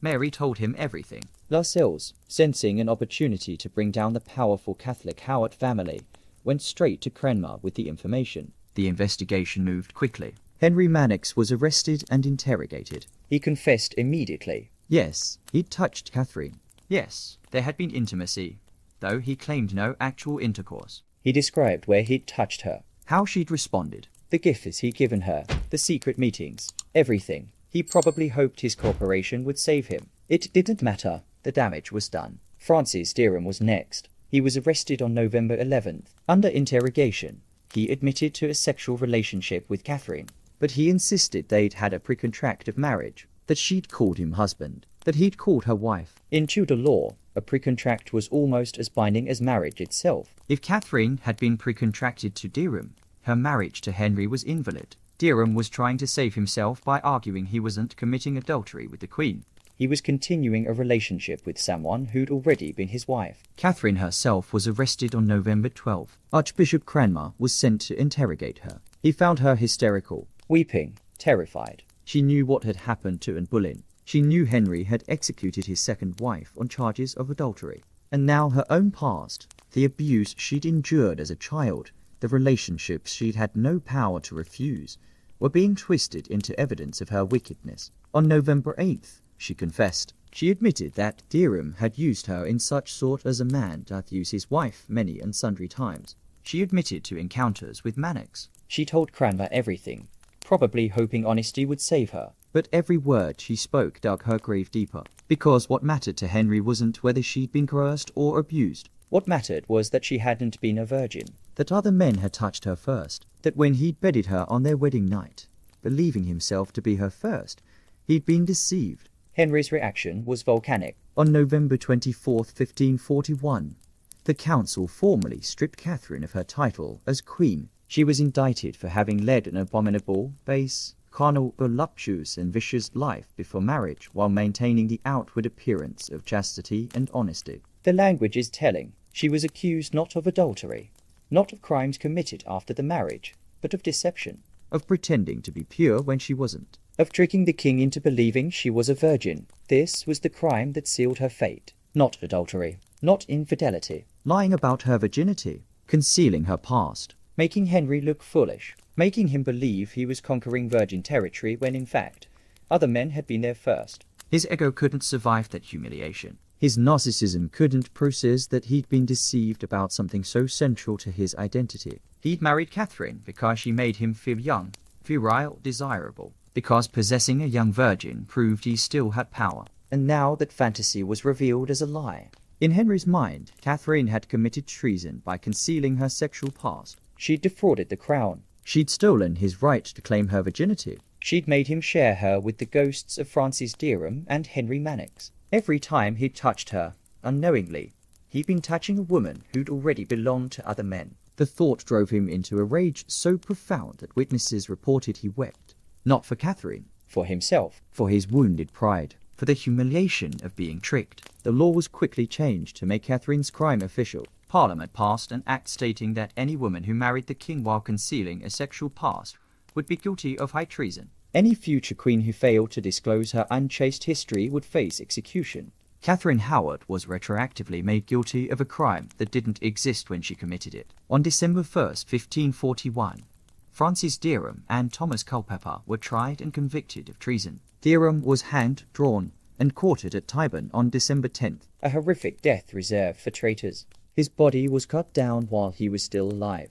Mary told him everything. Lascelles, sensing an opportunity to bring down the powerful Catholic Howard family, went straight to Cranmer with the information. The investigation moved quickly. Henry Mannix was arrested and interrogated. He confessed immediately. Yes, he'd touched Catherine. Yes, there had been intimacy, though he claimed no actual intercourse. He described where he'd touched her, how she'd responded, the gifts he'd given her, the secret meetings, everything. He probably hoped his cooperation would save him. It didn't matter. The damage was done. Francis Derham was next. He was arrested on November 11th. Under interrogation, he admitted to a sexual relationship with Catherine, but he insisted they'd had a pre-contract of marriage, that she'd called him husband, that he'd called her wife. In Tudor law, a pre-contract was almost as binding as marriage itself. If Catherine had been pre-contracted to Derham, her marriage to Henry was invalid. Derham was trying to save himself by arguing he wasn't committing adultery with the Queen. He was continuing a relationship with someone who'd already been his wife. Catherine herself was arrested on November 12th. Archbishop Cranmer was sent to interrogate her. He found her hysterical, weeping, terrified. She knew what had happened to Anne Boleyn. She knew Henry had executed his second wife on charges of adultery. And now her own past, the abuse she'd endured as a child, the relationships she'd had no power to refuse, were being twisted into evidence of her wickedness. On November 8th, she confessed. She admitted that Derham had used her in such sort as a man doth use his wife many and sundry times. She admitted to encounters with Mannix. She told Cranmer everything, probably hoping honesty would save her. But every word she spoke dug her grave deeper, because what mattered to Henry wasn't whether she'd been coerced or abused. What mattered was that she hadn't been a virgin, that other men had touched her first, that when he'd bedded her on their wedding night, believing himself to be her first, he'd been deceived. Henry's reaction was volcanic. On November 24th, 1541, the council formally stripped Catherine of her title as Queen. She was indicted for having led an abominable, base, carnal, voluptuous and vicious life before marriage while maintaining the outward appearance of chastity and honesty. The language is telling. She was accused not of adultery, not of crimes committed after the marriage, but of deception, of pretending to be pure when she wasn't, of tricking the king into believing she was a virgin. This was the crime that sealed her fate. Not adultery, not infidelity, lying about her virginity, concealing her past, making Henry look foolish, making him believe he was conquering virgin territory when in fact, other men had been there first. His ego couldn't survive that humiliation. His narcissism couldn't process that he'd been deceived about something so central to his identity. He'd married Catherine because she made him feel young, virile, desirable, because possessing a young virgin proved he still had power. And now that fantasy was revealed as a lie. In Henry's mind, Catherine had committed treason by concealing her sexual past. She'd defrauded the crown. She'd stolen his right to claim her virginity. She'd made him share her with the ghosts of Francis Derham and Henry Mannix. Every time he'd touched her, unknowingly, he'd been touching a woman who'd already belonged to other men. The thought drove him into a rage so profound that witnesses reported he wept. Not for Catherine, for himself, for his wounded pride, for the humiliation of being tricked. The law was quickly changed to make Catherine's crime official. Parliament passed an act stating that any woman who married the king while concealing a sexual past would be guilty of high treason. Any future queen who failed to disclose her unchaste history would face execution. Catherine Howard was retroactively made guilty of a crime that didn't exist when she committed it. On December 1st, 1541, Francis Derham and Thomas Culpeper were tried and convicted of treason. Derham was hanged, drawn, and quartered at Tyburn on December 10th, a horrific death reserved for traitors. His body was cut down while he was still alive,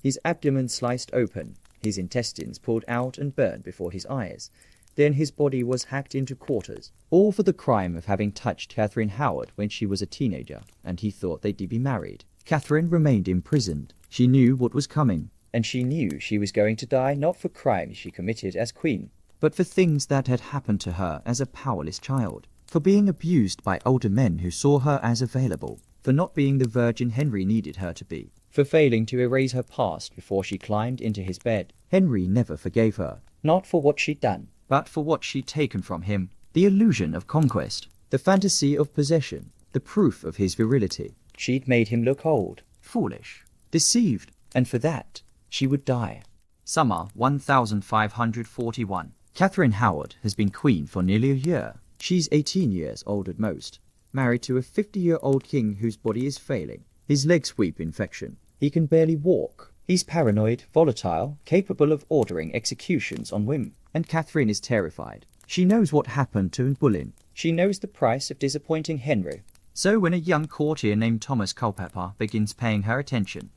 his abdomen sliced open, his intestines pulled out and burned before his eyes. Then his body was hacked into quarters, all for the crime of having touched Catherine Howard when she was a teenager, and he thought they'd be married. Catherine remained imprisoned. She knew what was coming, and she knew she was going to die not for crimes she committed as queen, but for things that had happened to her as a powerless child, for being abused by older men who saw her as available, for not being the virgin Henry needed her to be. for failing to erase her past before she climbed into his bed. Henry never forgave her, not for what she'd done, but for what she'd taken from him. The illusion of conquest, the fantasy of possession, the proof of his virility. She'd made him look old, foolish, deceived, and for that, she would die. Summer 1541. Catherine Howard has been queen for nearly a year. She's 18 years old at most, married to a 50-year-old king whose body is failing. His legs weep infection. He can barely walk. He's paranoid, volatile, capable of ordering executions on whim. And Catherine is terrified. She knows what happened to Boleyn. She knows the price of disappointing Henry. So when a young courtier named Thomas Culpeper begins paying her attention,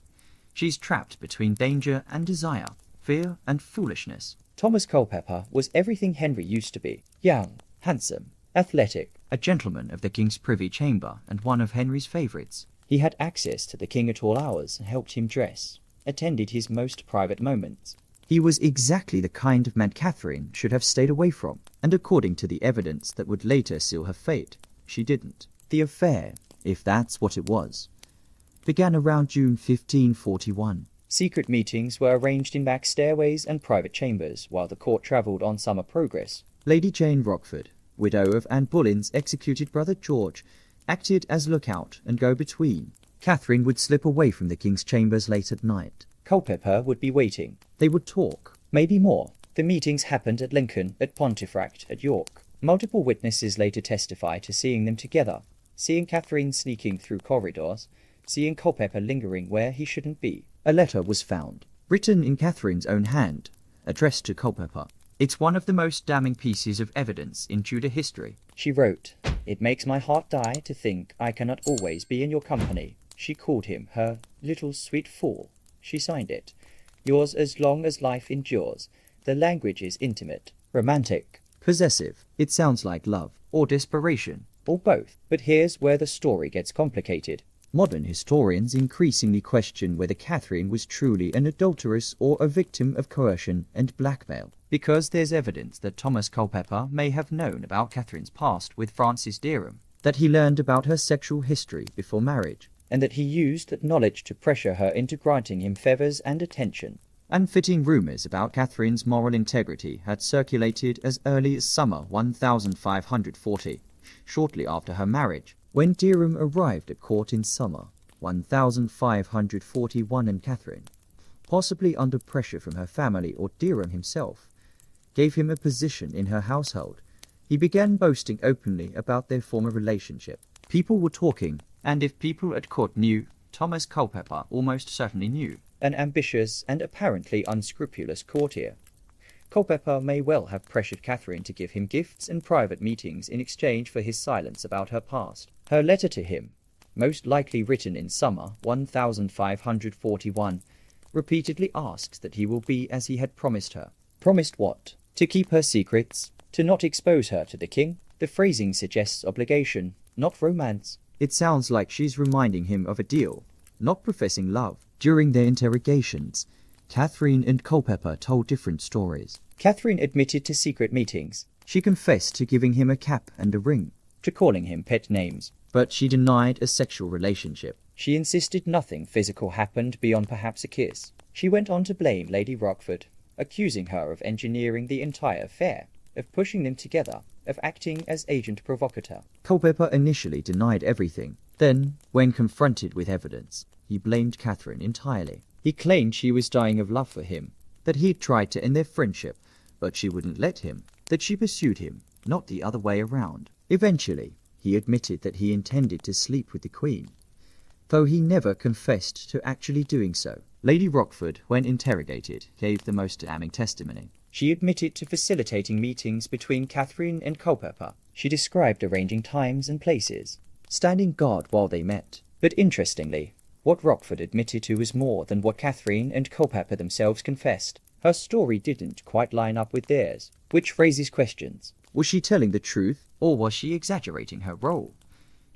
she's trapped between danger and desire, fear and foolishness. Thomas Culpeper was everything Henry used to be. Young, handsome, athletic, a gentleman of the king's privy chamber and one of Henry's favourites. He had access to the king at all hours and helped him dress, attended his most private moments. He was exactly the kind of man Catherine should have stayed away from, and according to the evidence that would later seal her fate, she didn't. The affair, if that's what it was, began around June 1541. Secret meetings were arranged in back stairways and private chambers while the court travelled on summer progress. Lady Jane Rochford, widow of Anne Boleyn's executed brother George, acted as lookout and go-between. Catherine would slip away from the king's chambers late at night. Culpeper would be waiting. They would talk, maybe more. The meetings happened at Lincoln, at Pontefract, at York. Multiple witnesses later testify to seeing them together, seeing Catherine sneaking through corridors, seeing Culpeper lingering where he shouldn't be. A letter was found, written in Catherine's own hand, addressed to Culpeper. It's one of the most damning pieces of evidence in Tudor history. She wrote, "It makes my heart die to think I cannot always be in your company." She called him her little sweet fool. She signed it, "Yours as long as life endures." The language is intimate, romantic, possessive. It sounds like love, or desperation, or both. But here's where the story gets complicated. Modern historians increasingly question whether Catherine was truly an adulteress or a victim of coercion and blackmail, because there's evidence that Thomas Culpeper may have known about Catherine's past with Francis Derham, that he learned about her sexual history before marriage, and that he used that knowledge to pressure her into granting him favours and attention. Unfitting rumours about Catherine's moral integrity had circulated as early as summer 1540, shortly after her marriage. When Derham arrived at court in summer 1541 and Catherine, possibly under pressure from her family or Derham himself, gave him a position in her household, he began boasting openly about their former relationship. People were talking, and if people at court knew, Thomas Culpeper almost certainly knew. An ambitious and apparently unscrupulous courtier. Culpeper may well have pressured Catherine to give him gifts and private meetings in exchange for his silence about her past. Her letter to him, most likely written in summer 1541, repeatedly asks that he will be as he had promised her. Promised what? To keep her secrets? To not expose her to the king? The phrasing suggests obligation, not romance. It sounds like she's reminding him of a deal, not professing love. During their interrogations, Catherine and Culpeper told different stories. Catherine admitted to secret meetings. She confessed to giving him a cap and a ring, to calling him pet names. But she denied a sexual relationship. She insisted nothing physical happened beyond perhaps a kiss. She went on to blame Lady Rochford, accusing her of engineering the entire affair, of pushing them together, of acting as agent provocateur. Culpeper initially denied everything. Then, when confronted with evidence, he blamed Catherine entirely. He claimed she was dying of love for him, that he'd tried to end their friendship, but she wouldn't let him, that she pursued him, not the other way around. Eventually, he admitted that he intended to sleep with the Queen, though he never confessed to actually doing so. Lady Rochford, when interrogated, gave the most damning testimony. She admitted to facilitating meetings between Catherine and Culpeper. She described arranging times and places, standing guard while they met. But interestingly, what Rochford admitted to was more than what Catherine and Culpeper themselves confessed. Her story didn't quite line up with theirs, which raises questions. Was she telling the truth, or was she exaggerating her role?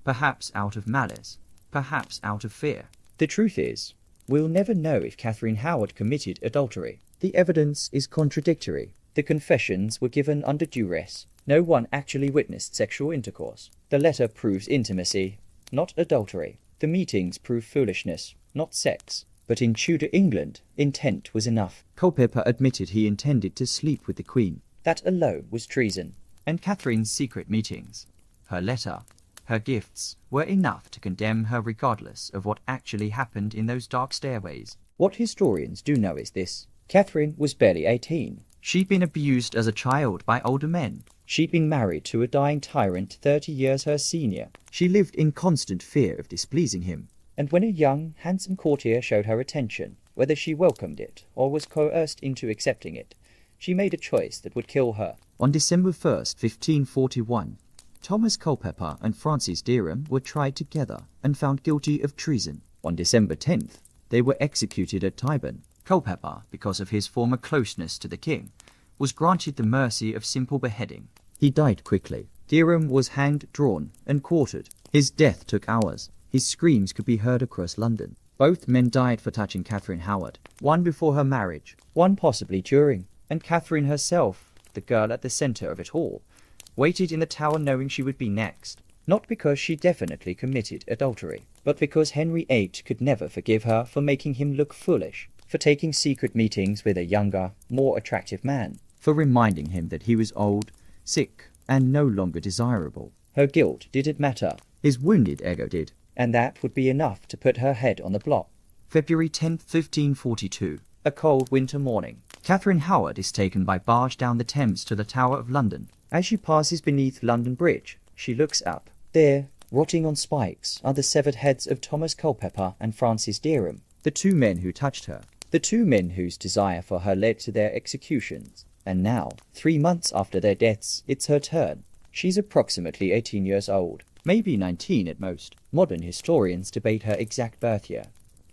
Perhaps out of malice, perhaps out of fear. The truth is, we'll never know if Catherine Howard committed adultery. The evidence is contradictory. The confessions were given under duress. No one actually witnessed sexual intercourse. The letter proves intimacy, not adultery. The meetings prove foolishness, not sex. But in Tudor England, intent was enough. Culpeper admitted he intended to sleep with the Queen. That alone was treason. And Catherine's secret meetings, her letter, her gifts, were enough to condemn her regardless of what actually happened in those dark stairways. What historians do know is this. Catherine was barely 18. She'd been abused as a child by older men. She'd been married to a dying tyrant 30 years her senior. She lived in constant fear of displeasing him. And when a young, handsome courtier showed her attention, whether she welcomed it or was coerced into accepting it, she made a choice that would kill her. On December 1st, 1541, Thomas Culpeper and Francis Derham were tried together and found guilty of treason. On December 10th, they were executed at Tyburn. Culpeper, because of his former closeness to the king, was granted the mercy of simple beheading. He died quickly. Derham was hanged, drawn, and quartered. His death took hours. His screams could be heard across London. Both men died for touching Catherine Howard, one before her marriage, one possibly during, and Catherine herself, the girl at the centre of it all, waited in the tower knowing she would be next, not because she definitely committed adultery, but because Henry VIII could never forgive her for making him look foolish, for taking secret meetings with a younger, more attractive man, for reminding him that he was old, sick, and no longer desirable. Her guilt didn't matter. His wounded ego did. And that would be enough to put her head on the block. February 10, 1542. A cold winter morning. Catherine Howard is taken by barge down the Thames to the Tower of London. As she passes beneath London Bridge, she looks up. There, rotting on spikes, are the severed heads of Thomas Culpeper and Francis Derham, the two men who touched her, the two men whose desire for her led to their executions. And now, 3 months after their deaths, it's her turn. She's approximately 18 years old. Maybe 19 at most. Modern historians debate her exact birth year,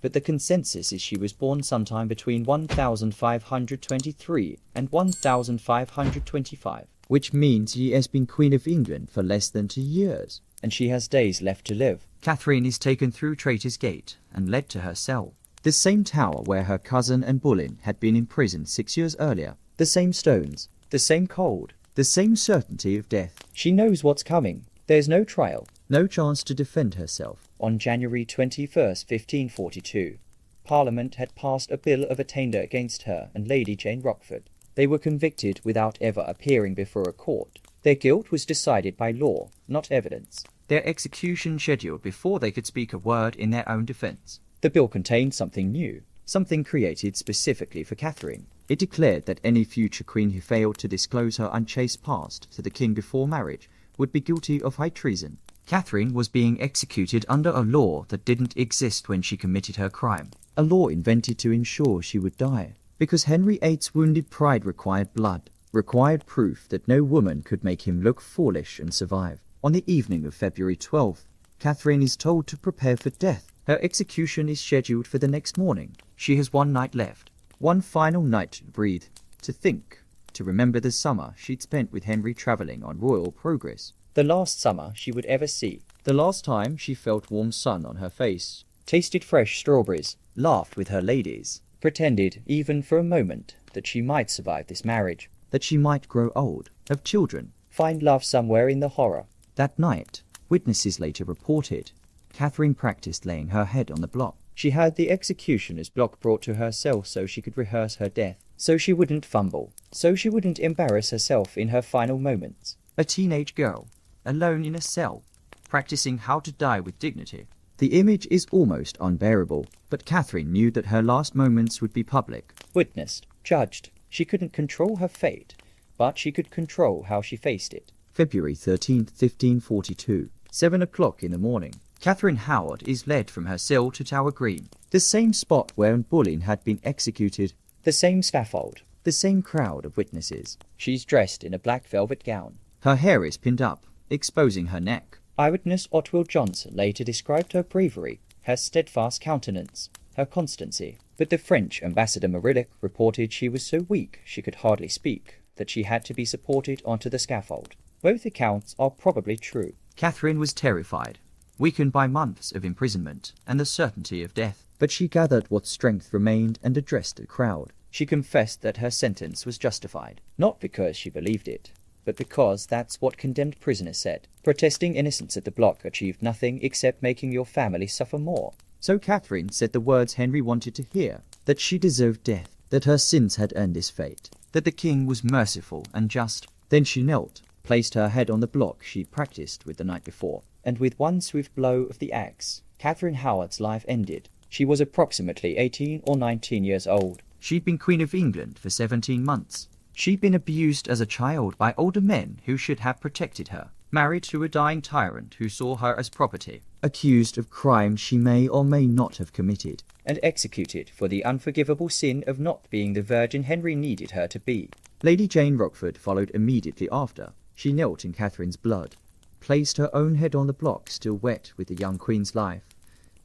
but the consensus is she was born sometime between 1523 and 1525, which means she has been Queen of England for less than 2 years, and she has days left to live. Catherine is taken through Traitor's Gate and led to her cell. The same tower where her cousin and Boleyn had been imprisoned 6 years earlier. The same stones, the same cold, the same certainty of death. She knows what's coming. There's no trial, no chance to defend herself. On January 21st, 1542, Parliament had passed a bill of attainder against her and Lady Jane Rochford. They were convicted without ever appearing before a court. Their guilt was decided by law, not evidence. Their execution scheduled before they could speak a word in their own defence. The bill contained something new, something created specifically for Catherine. It declared that any future queen who failed to disclose her unchaste past to the king before marriage would be guilty of high treason. Catherine was being executed under a law that didn't exist when she committed her crime. A law invented to ensure she would die. Because Henry VIII's wounded pride required blood, required proof that no woman could make him look foolish and survive. On the evening of February 12th, Catherine is told to prepare for death. Her execution is scheduled for the next morning. She has 1 night left. One final night to breathe, to think, to remember the summer she'd spent with Henry travelling on royal progress. The last summer she would ever see. The last time she felt warm sun on her face, tasted fresh strawberries, laughed with her ladies, pretended, even for a moment, that she might survive this marriage, that she might grow old, have children, find love somewhere in the horror. That night, witnesses later reported, Catherine practiced laying her head on the block. She had the executioner's block brought to her cell so she could rehearse her death, so she wouldn't fumble, so she wouldn't embarrass herself in her final moments. A teenage girl, alone in a cell, practicing how to die with dignity. The image is almost unbearable, but Catherine knew that her last moments would be public, witnessed, judged. She couldn't control her fate, but she could control how she faced it. February 13th, 1542, 7 o'clock in the morning. Catherine Howard is led from her cell to Tower Green, the same spot where Boleyn had been executed, the same scaffold, the same crowd of witnesses. She's dressed in a black velvet gown. Her hair is pinned up, exposing her neck. Eyewitness Otwell Johnson later described her bravery, her steadfast countenance, her constancy. But the French ambassador Merillic reported she was so weak she could hardly speak, that she had to be supported onto the scaffold. Both accounts are probably true. Catherine was terrified, weakened by months of imprisonment and the certainty of death. But she gathered what strength remained and addressed the crowd. She confessed that her sentence was justified, not because she believed it, but because that's what condemned prisoners said. Protesting innocence at the block achieved nothing except making your family suffer more. So Catherine said the words Henry wanted to hear, that she deserved death, that her sins had earned this fate, that the king was merciful and just. Then she knelt, placed her head on the block she'd practiced with the night before, and with one swift blow of the axe, Catherine Howard's life ended. She was approximately 18 or 19 years old. She'd been Queen of England for 17 months. She'd been abused as a child by older men who should have protected her, married to a dying tyrant who saw her as property, accused of crimes she may or may not have committed, and executed for the unforgivable sin of not being the virgin Henry needed her to be. Lady Jane Rochford followed immediately after. She knelt in Catherine's blood, placed her own head on the block still wet with the young queen's life,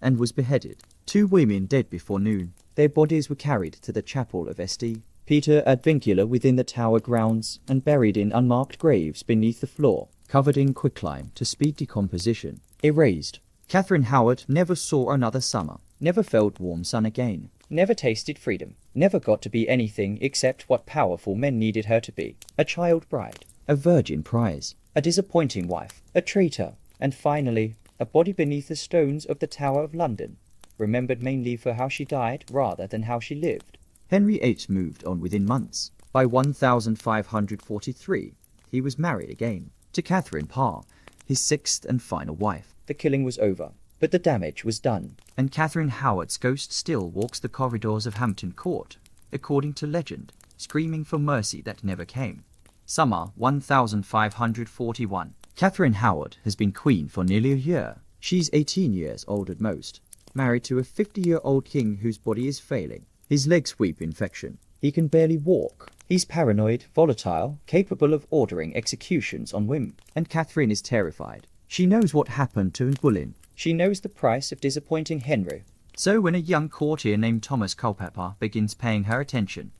and was beheaded. 2 women dead before noon. Their bodies were carried to the chapel of St. Peter ad Vincula within the tower grounds and buried in unmarked graves beneath the floor, covered in quicklime to speed decomposition. Erased. Catherine Howard never saw another summer, never felt warm sun again, never tasted freedom, never got to be anything except what powerful men needed her to be: a child bride, a virgin prize, a disappointing wife, a traitor, and finally, a body beneath the stones of the Tower of London, remembered mainly for how she died rather than how she lived. Henry VIII moved on within months. By 1543, he was married again, to Catherine Parr, his 6th and final wife. The killing was over, but the damage was done, and Catherine Howard's ghost still walks the corridors of Hampton Court, according to legend, screaming for mercy that never came. Summer 1541. Catherine Howard has been queen for nearly a year. She's 18 years old at most, married to a 50-year-old king whose body is failing. His legs weep infection. He can barely walk. He's paranoid, volatile, capable of ordering executions on whim. And Catherine is terrified. She knows what happened to Anne Boleyn. She knows the price of disappointing Henry. So when a young courtier named Thomas Culpeper begins paying her attention,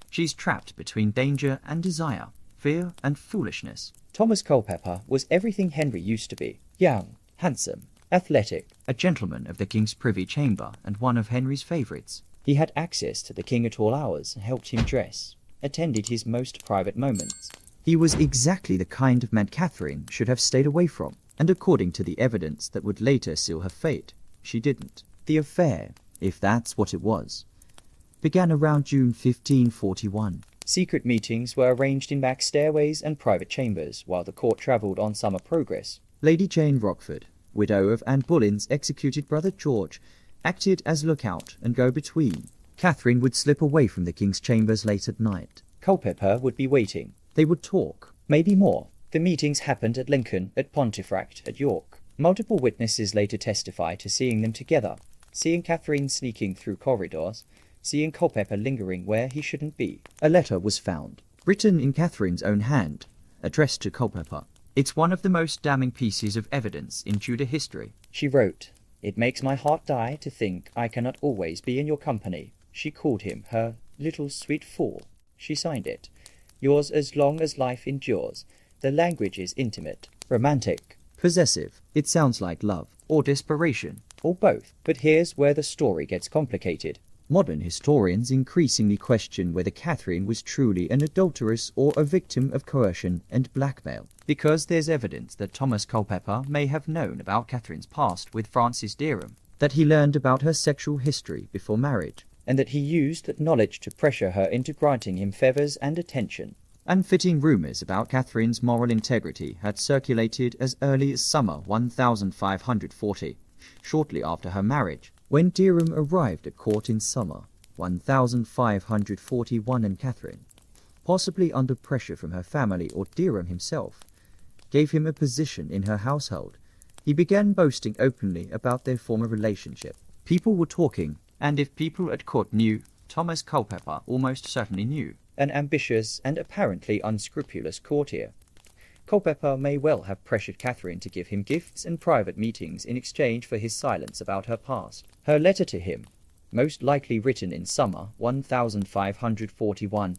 she's trapped between danger and desire, fear and foolishness. Thomas Culpeper was everything Henry used to be: young, handsome, athletic, a gentleman of the king's privy chamber and one of Henry's favourites. He had access to the king at all hours, helped him dress, attended his most private moments. He was exactly the kind of man Catherine should have stayed away from, and according to the evidence that would later seal her fate, she didn't. The affair, if that's what it was, began around June 1541. Secret meetings were arranged in back stairways and private chambers while the court travelled on summer progress. Lady Jane Rochford, widow of Anne Boleyn's executed brother George, acted as lookout and go-between. Catherine would slip away from the king's chambers late at night. Culpeper would be waiting. They would talk, maybe more. The meetings happened at Lincoln, at Pontefract, at York. Multiple witnesses later testify to seeing them together, seeing Catherine sneaking through corridors, seeing Culpeper lingering where he shouldn't be. A letter was found, written in Catherine's own hand, addressed to Culpeper. It's one of the most damning pieces of evidence in Tudor history. She wrote, "It makes my heart die to think I cannot always be in your company." She called him her little sweet fool. She signed it, "Yours as long as life endures." The language is intimate, romantic, possessive. It sounds like love, or desperation, or both. But here's where the story gets complicated. Modern historians increasingly question whether Catherine was truly an adulteress or a victim of coercion and blackmail, because there's evidence that Thomas Culpeper may have known about Catherine's past with Francis Derham, that he learned about her sexual history before marriage, and that he used that knowledge to pressure her into granting him favours and attention. Unfitting rumours about Catherine's moral integrity had circulated as early as summer 1540, shortly after her marriage. When Derham arrived at court in summer 1541, and Catherine, possibly under pressure from her family or Derham himself, gave him a position in her household, he began boasting openly about their former relationship. People were talking, and if people at court knew, Thomas Culpeper almost certainly knew. An ambitious and apparently unscrupulous courtier, Culpeper may well have pressured Catherine to give him gifts and private meetings in exchange for his silence about her past. Her letter to him, most likely written in summer 1541,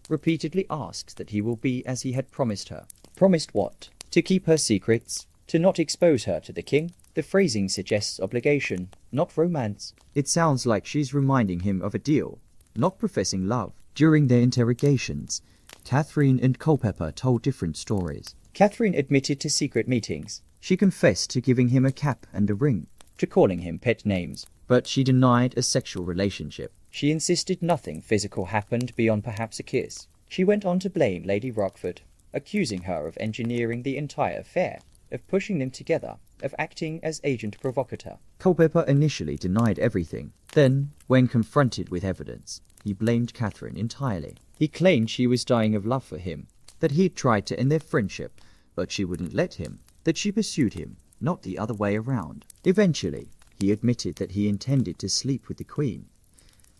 repeatedly asks that he will be as he had promised her. Promised what? To keep her secrets? To not expose her to the king? The phrasing suggests obligation, not romance. It sounds like she's reminding him of a deal, not professing love. During their interrogations, Catherine and Culpeper told different stories. Catherine admitted to secret meetings. She confessed to giving him a cap and a ring, to calling him pet names. But she denied a sexual relationship. She insisted nothing physical happened beyond perhaps a kiss. She went on to blame Lady Rochford, accusing her of engineering the entire affair, of pushing them together, of acting as agent provocateur. Culpeper initially denied everything. Then, when confronted with evidence, he blamed Catherine entirely. He claimed she was dying of love for him, that he had tried to end their friendship, but she wouldn't let him, that she pursued him, not the other way around. Eventually, he admitted that he intended to sleep with the Queen,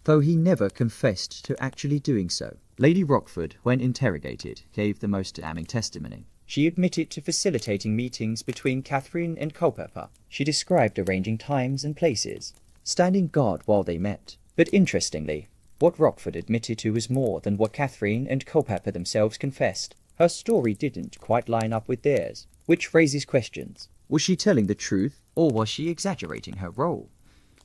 though he never confessed to actually doing so. Lady Rochford, when interrogated, gave the most damning testimony. She admitted to facilitating meetings between Catherine and Culpeper. She described arranging times and places, standing guard while they met. But interestingly, what Rochford admitted to was more than what Catherine and Culpeper themselves confessed. Her story didn't quite line up with theirs, which raises questions. Was she telling the truth, or was she exaggerating her role?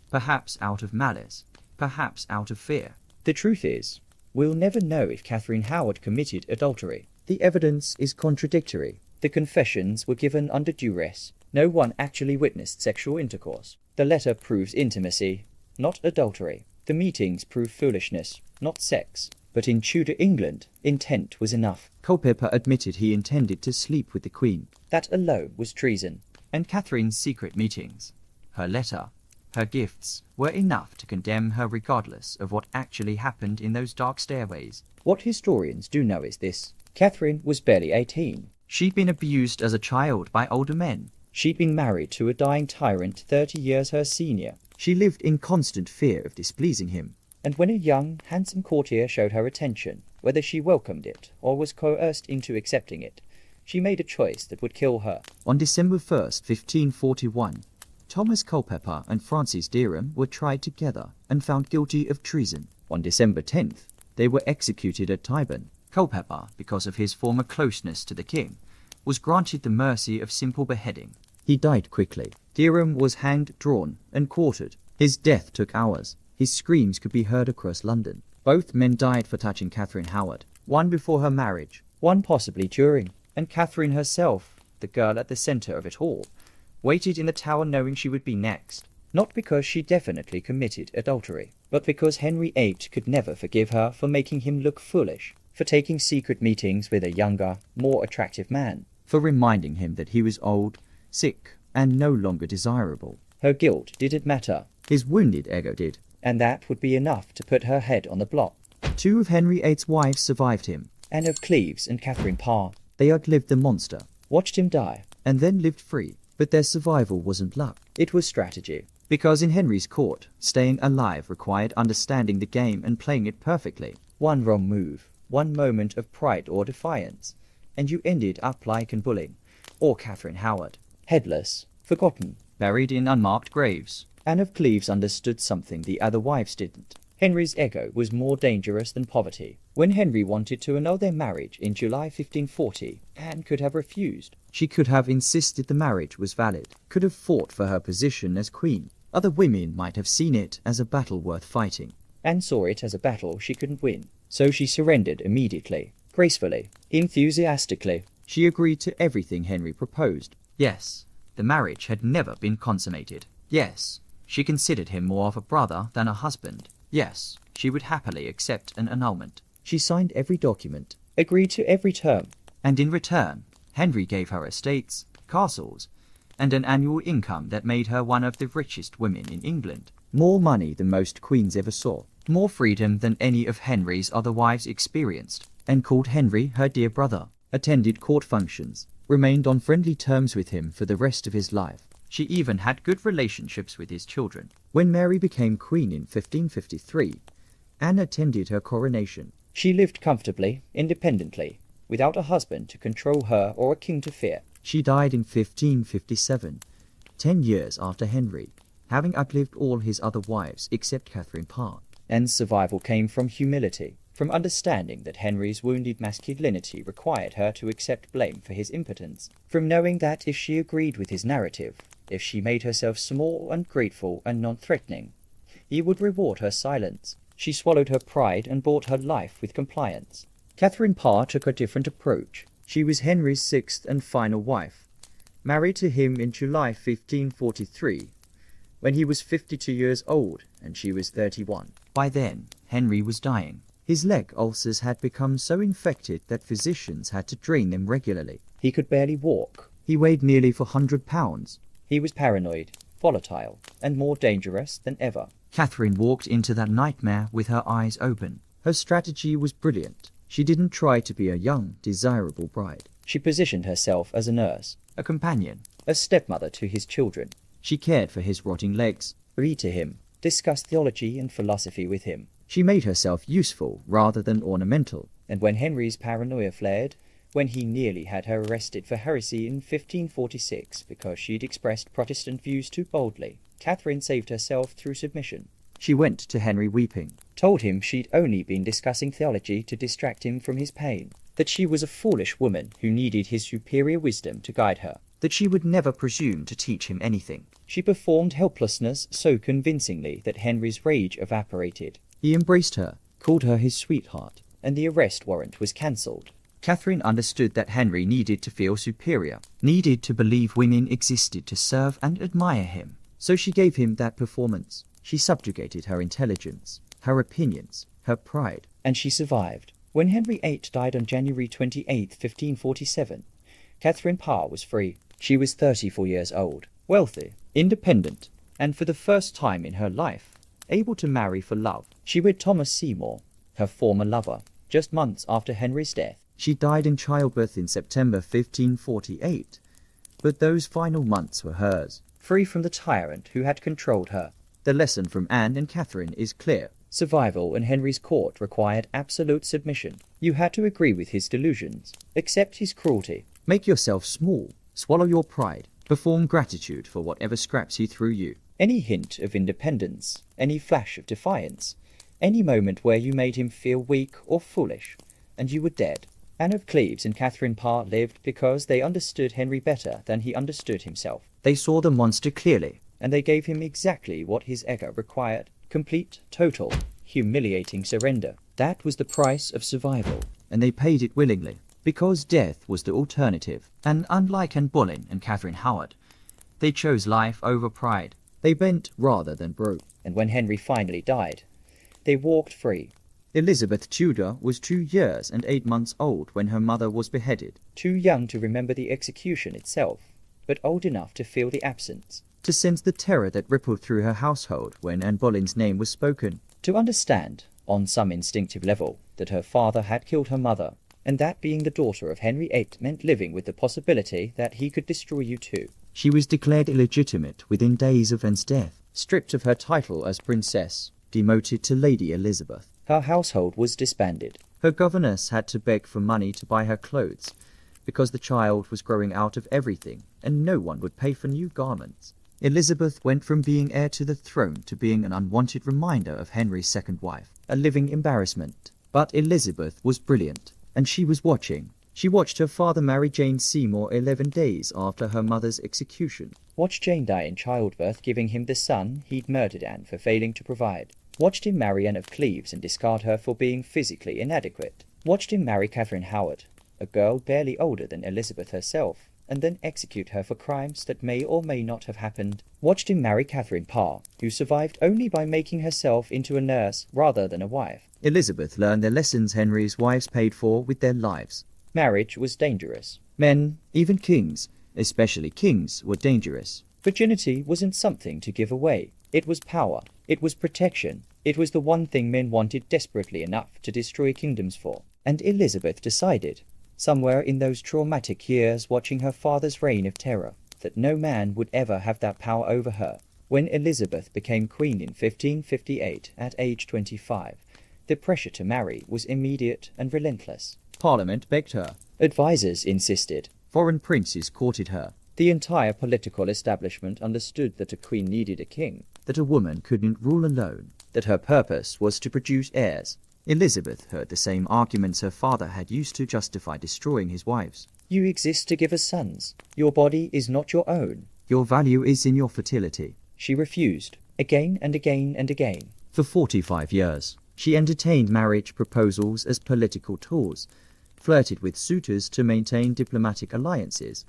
Perhaps out of malice, perhaps out of fear. The truth is, we'll never know if Catherine Howard committed adultery. The evidence is contradictory. The confessions were given under duress. No one actually witnessed sexual intercourse. The letter proves intimacy, not adultery. The meetings prove foolishness, not sex. But in Tudor England, intent was enough. Culpeper admitted he intended to sleep with the Queen. That alone was treason. And Catherine's secret meetings, her letter, her gifts, were enough to condemn her regardless of what actually happened in those dark stairways. What historians do know is this. Catherine was barely 18. She'd been abused as a child by older men. She'd been married to a dying tyrant 30 years her senior. She lived in constant fear of displeasing him. And when a young, handsome courtier showed her attention, whether she welcomed it or was coerced into accepting it, she made a choice that would kill her. On December 1st, 1541, Thomas Culpeper and Francis Derham were tried together and found guilty of treason. On December 10th, they were executed at Tyburn. Culpeper, because of his former closeness to the king, was granted the mercy of simple beheading. He died quickly. Derham was hanged, drawn, and quartered. His death took hours. His screams could be heard across London. Both men died for touching Catherine Howard, one before her marriage, one possibly during. And Catherine herself, the girl at the centre of it all, waited in the tower knowing she would be next. Not because she definitely committed adultery, but because Henry VIII could never forgive her for making him look foolish, for taking secret meetings with a younger, more attractive man, for reminding him that he was old, sick, and no longer desirable. Her guilt didn't matter. His wounded ego did. And that would be enough to put her head on the block. 2 of Henry VIII's wives survived him, Anne of Cleves and Catherine Parr. They outlived the monster, watched him die, and then lived free. But their survival wasn't luck. It was strategy. Because in Henry's court, staying alive required understanding the game and playing it perfectly. One wrong move, one moment of pride or defiance, and you ended up like Anne Boleyn, or Catherine Howard, headless, forgotten, buried in unmarked graves. Anne of Cleves understood something the other wives didn't. Henry's ego was more dangerous than poverty. When Henry wanted to annul their marriage in July 1540, Anne could have refused. She could have insisted the marriage was valid, could have fought for her position as queen. Other women might have seen it as a battle worth fighting. Anne saw it as a battle she couldn't win. So she surrendered immediately, gracefully, enthusiastically. She agreed to everything Henry proposed. Yes, the marriage had never been consummated. Yes, she considered him more of a brother than a husband. Yes, she would happily accept an annulment. She signed every document, agreed to every term, and in return, Henry gave her estates, castles, and an annual income that made her one of the richest women in England. More money than most queens ever saw, more freedom than any of Henry's other wives experienced, and called Henry her dear brother, attended court functions, remained on friendly terms with him for the rest of his life. She even had good relationships with his children. When Mary became queen in 1553, Anne attended her coronation. She lived comfortably, independently, without a husband to control her or a king to fear. She died in 1557, 10 years after Henry, having outlived all his other wives except Catherine Parr. Anne's survival came from humility, from understanding that Henry's wounded masculinity required her to accept blame for his impotence, from knowing that if she agreed with his narrative, if she made herself small and grateful and non-threatening, he would reward her silence. She swallowed her pride and bought her life with compliance. Catherine Parr took a different approach. She was Henry's 6th and final wife, married to him in July 1543, when he was 52 years old and she was 31. By then, Henry was dying. His leg ulcers had become so infected that physicians had to drain them regularly. He could barely walk. He weighed nearly 400 pounds. He was paranoid, volatile, and more dangerous than ever. Catherine walked into that nightmare with her eyes open. Her strategy was brilliant. She didn't try to be a young, desirable bride. She positioned herself as a nurse, a companion, a stepmother to his children. She cared for his rotting legs, read to him, discussed theology and philosophy with him. She made herself useful rather than ornamental. And when Henry's paranoia flared, when he nearly had her arrested for heresy in 1546 because she'd expressed Protestant views too boldly, Catherine saved herself through submission. She went to Henry weeping, told him she'd only been discussing theology to distract him from his pain, that she was a foolish woman who needed his superior wisdom to guide her, that she would never presume to teach him anything. She performed helplessness so convincingly that Henry's rage evaporated. He embraced her, called her his sweetheart, and the arrest warrant was cancelled. Catherine understood that Henry needed to feel superior, needed to believe women existed to serve and admire him. So she gave him that performance. She subjugated her intelligence, her opinions, her pride, and she survived. When Henry VIII died on January 28, 1547, Catherine Parr was free. She was 34 years old, wealthy, independent, and for the first time in her life, able to marry for love. She wed Thomas Seymour, her former lover, just months after Henry's death. She died in childbirth in September 1548, but those final months were hers, free from the tyrant who had controlled her. The lesson from Anne and Catherine is clear. Survival in Henry's court required absolute submission. You had to agree with his delusions, accept his cruelty, make yourself small, swallow your pride, perform gratitude for whatever scraps he threw you. Any hint of independence, any flash of defiance, any moment where you made him feel weak or foolish, and you were dead. Anne of Cleves and Catherine Parr lived because they understood Henry better than he understood himself. They saw the monster clearly, and they gave him exactly what his ego required. Complete, total, humiliating surrender. That was the price of survival, and they paid it willingly, because death was the alternative. And unlike Anne Boleyn and Catherine Howard, they chose life over pride. They bent rather than broke. And when Henry finally died, they walked free. Elizabeth Tudor was 2 years and 8 months old when her mother was beheaded. Too young to remember the execution itself, but old enough to feel the absence, to sense the terror that rippled through her household when Anne Boleyn's name was spoken, to understand, on some instinctive level, that her father had killed her mother, and that being the daughter of Henry VIII meant living with the possibility that he could destroy you too. She was declared illegitimate within days of Anne's death, stripped of her title as princess, demoted to Lady Elizabeth. Her household was disbanded. Her governess had to beg for money to buy her clothes, because the child was growing out of everything, and no one would pay for new garments. Elizabeth went from being heir to the throne to being an unwanted reminder of Henry's second wife, a living embarrassment. But Elizabeth was brilliant, and she was watching. She watched her father marry Jane Seymour 11 days after her mother's execution. Watched Jane die in childbirth, giving him the son he'd murdered Anne for failing to provide. Watched him marry Anne of Cleves and discard her for being physically inadequate. Watched him marry Catherine Howard, a girl barely older than Elizabeth herself, and then execute her for crimes that may or may not have happened. Watched him marry Catherine Parr, who survived only by making herself into a nurse rather than a wife. Elizabeth learned the lessons Henry's wives paid for with their lives. Marriage was dangerous. Men, even kings, especially kings, were dangerous. Virginity wasn't something to give away. It was power. It was protection. It was the one thing men wanted desperately enough to destroy kingdoms for. And Elizabeth decided, somewhere in those traumatic years watching her father's reign of terror, that no man would ever have that power over her. When Elizabeth became queen in 1558 at age 25, the pressure to marry was immediate and relentless. Parliament begged her. Advisers insisted. Foreign princes courted her. The entire political establishment understood that a queen needed a king, that a woman couldn't rule alone, that her purpose was to produce heirs. Elizabeth heard the same arguments her father had used to justify destroying his wives. You exist to give us sons. Your body is not your own. Your value is in your fertility. She refused, again and again and again. For 45 years, she entertained marriage proposals as political tools, flirted with suitors to maintain diplomatic alliances,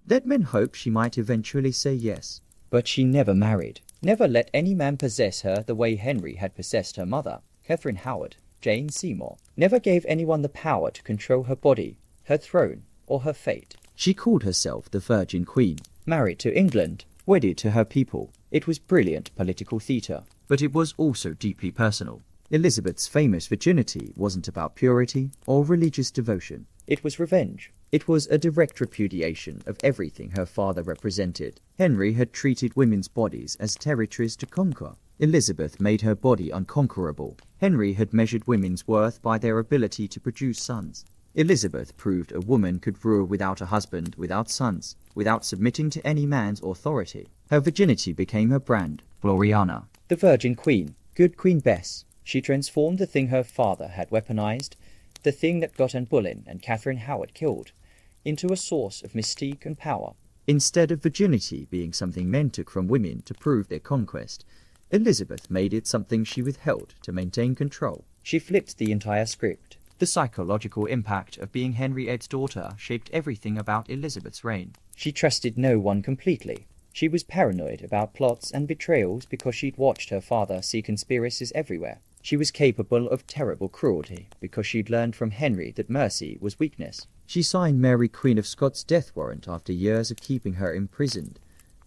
let men hope she might eventually say yes. But she never married. Never let any man possess her the way Henry had possessed her mother, Catherine Howard, Jane Seymour. Never gave anyone the power to control her body, her throne, or her fate. She called herself the Virgin Queen, married to England, wedded to her people. It was brilliant political theatre, but it was also deeply personal. Elizabeth's famous virginity wasn't about purity or religious devotion. It was revenge. It was a direct repudiation of everything her father represented. Henry had treated women's bodies as territories to conquer. Elizabeth made her body unconquerable. Henry had measured women's worth by their ability to produce sons. Elizabeth proved a woman could rule without a husband, without sons, without submitting to any man's authority. Her virginity became her brand, Gloriana, the Virgin Queen, good Queen Bess. She transformed the thing her father had weaponized, the thing that got Anne Boleyn and Catherine Howard killed, into a source of mystique and power. Instead of virginity being something men took from women to prove their conquest, Elizabeth made it something she withheld to maintain control. She flipped the entire script. The psychological impact of being Henry VIII's daughter shaped everything about Elizabeth's reign. She trusted no one completely. She was paranoid about plots and betrayals because she'd watched her father see conspiracies everywhere. She was capable of terrible cruelty because she'd learned from Henry that mercy was weakness. She signed Mary Queen of Scots' death warrant after years of keeping her imprisoned,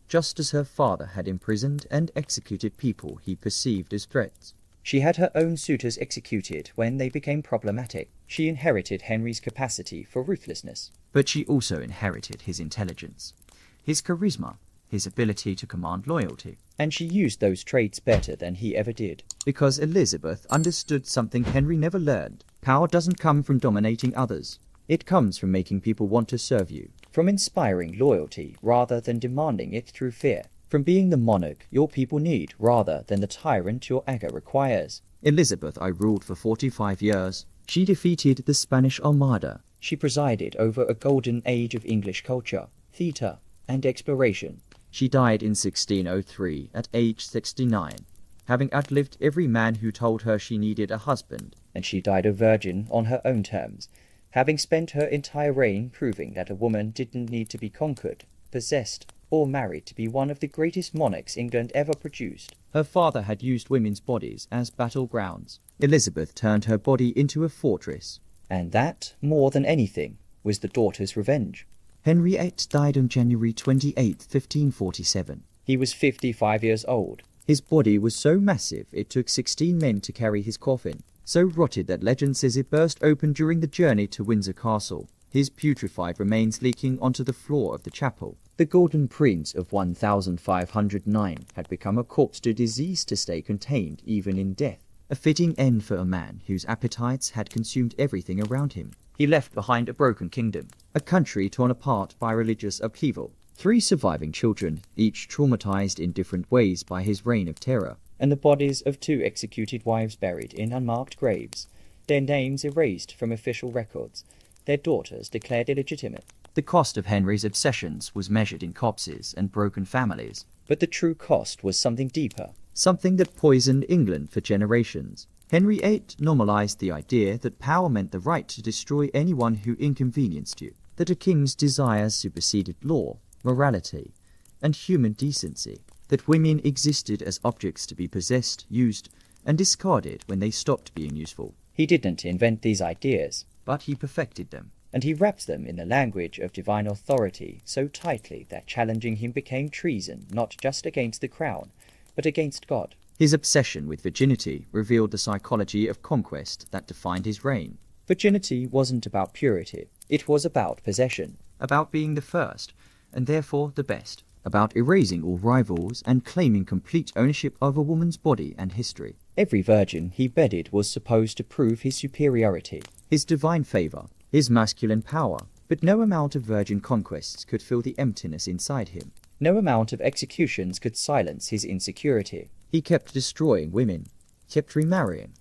just as her father had imprisoned and executed people he perceived as threats. She had her own suitors executed when they became problematic. She inherited Henry's capacity for ruthlessness. But she also inherited his intelligence, his charisma, his ability to command loyalty. And she used those traits better than he ever did. Because Elizabeth understood something Henry never learned. Power doesn't come from dominating others. It comes from making people want to serve you, from inspiring loyalty rather than demanding it through fear, from being the monarch your people need rather than the tyrant your ego requires. Elizabeth I ruled for 45 years. She defeated the Spanish Armada. She presided over a golden age of English culture, theatre, and exploration. She died in 1603 at age 69, having outlived every man who told her she needed a husband, and she died a virgin on her own terms, having spent her entire reign proving that a woman didn't need to be conquered, possessed, or married to be one of the greatest monarchs England ever produced. Her father had used women's bodies as battlegrounds. Elizabeth turned her body into a fortress. And that, more than anything, was the daughter's revenge. Henry VIII died on January 28, 1547. He was 55 years old. His body was so massive it took 16 men to carry his coffin, so rotted that legend says it burst open during the journey to Windsor Castle, his putrefied remains leaking onto the floor of the chapel. The Golden Prince of 1509 had become a corpse too diseased to stay contained even in death, a fitting end for a man whose appetites had consumed everything around him. He left behind a broken kingdom, a country torn apart by religious upheaval, 3 surviving children, each traumatized in different ways by his reign of terror, and the bodies of 2 executed wives buried in unmarked graves, their names erased from official records, their daughters declared illegitimate. The cost of Henry's obsessions was measured in corpses and broken families, but the true cost was something deeper, something that poisoned England for generations. Henry VIII normalized the idea that power meant the right to destroy anyone who inconvenienced you, that a king's desires superseded law, morality, and human decency, that women existed as objects to be possessed, used, and discarded when they stopped being useful. He didn't invent these ideas, but he perfected them, and he wrapped them in the language of divine authority so tightly that challenging him became treason not just against the crown, but against God. His obsession with virginity revealed the psychology of conquest that defined his reign. Virginity wasn't about purity. It was about possession, about being the first, and therefore the best, about erasing all rivals and claiming complete ownership of a woman's body and history. Every virgin he bedded was supposed to prove his superiority, his divine favor, his masculine power, but no amount of virgin conquests could fill the emptiness inside him. No amount of executions could silence his insecurity. He kept destroying women, kept remarrying,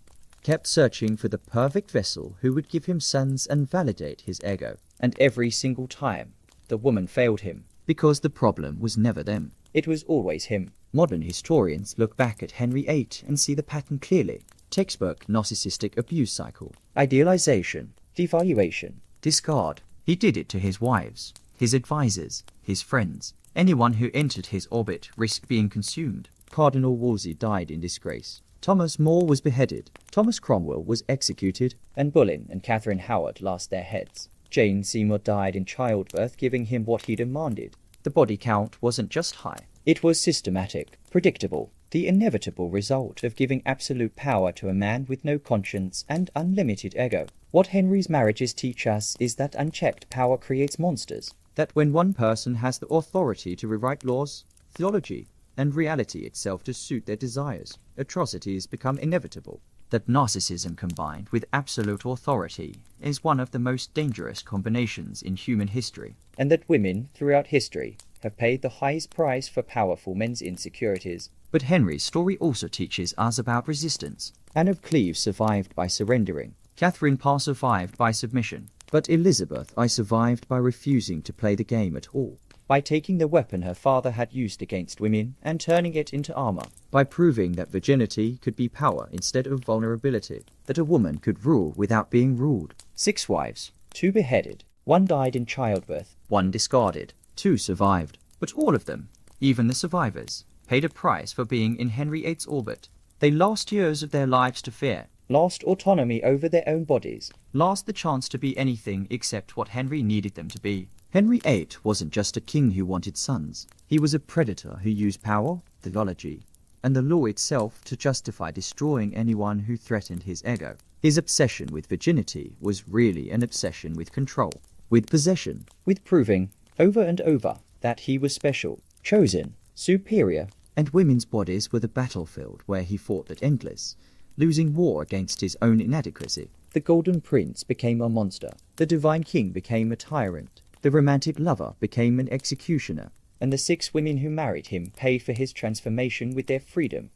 kept searching for the perfect vessel who would give him sons and validate his ego. And every single time, the woman failed him, because the problem was never them. It was always him. Modern historians look back at Henry VIII and see the pattern clearly. Textbook narcissistic abuse cycle. Idealization, devaluation, discard. He did it to his wives, his advisors, his friends. Anyone who entered his orbit risked being consumed. Cardinal Wolsey died in disgrace. Thomas More was beheaded. Thomas Cromwell was executed. Anne Boleyn and Catherine Howard lost their heads. Jane Seymour died in childbirth, giving him what he demanded. The body count wasn't just high. It was systematic, predictable, the inevitable result of giving absolute power to a man with no conscience and unlimited ego. What Henry's marriages teach us is that unchecked power creates monsters. That when one person has the authority to rewrite laws, theology, and reality itself to suit their desires, atrocities become inevitable. That narcissism combined with absolute authority is one of the most dangerous combinations in human history. And that women, throughout history, have paid the highest price for powerful men's insecurities. But Henry's story also teaches us about resistance. Anne of Cleves survived by surrendering. Catherine Parr survived by submission. But Elizabeth I survived by refusing to play the game at all. By taking the weapon her father had used against women and turning it into armor. By proving that virginity could be power instead of vulnerability. That a woman could rule without being ruled. 6 wives, 2 beheaded, 1 died in childbirth, 1 discarded, 2 survived. But all of them, even the survivors, paid a price for being in Henry VIII's orbit. They lost years of their lives to fear, lost autonomy over their own bodies, lost the chance to be anything except what Henry needed them to be. Henry VIII wasn't just a king who wanted sons. He was a predator who used power, theology, and the law itself to justify destroying anyone who threatened his ego. His obsession with virginity was really an obsession with control, with possession, with proving, over and over, that he was special, chosen, superior, and women's bodies were the battlefield where he fought at endless, losing war against his own inadequacy. The Golden Prince became a monster. The Divine King became a tyrant. The romantic lover became an executioner. And the 6 women who married him paid for his transformation with their freedom,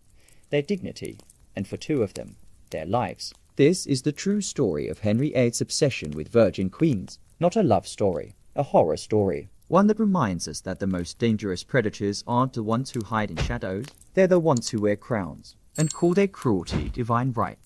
their dignity, and for 2 of them, their lives. This is the true story of Henry VIII's obsession with virgin queens. Not a love story, a horror story. One that reminds us that the most dangerous predators aren't the ones who hide in shadows. They're the ones who wear crowns and call their cruelty divine right.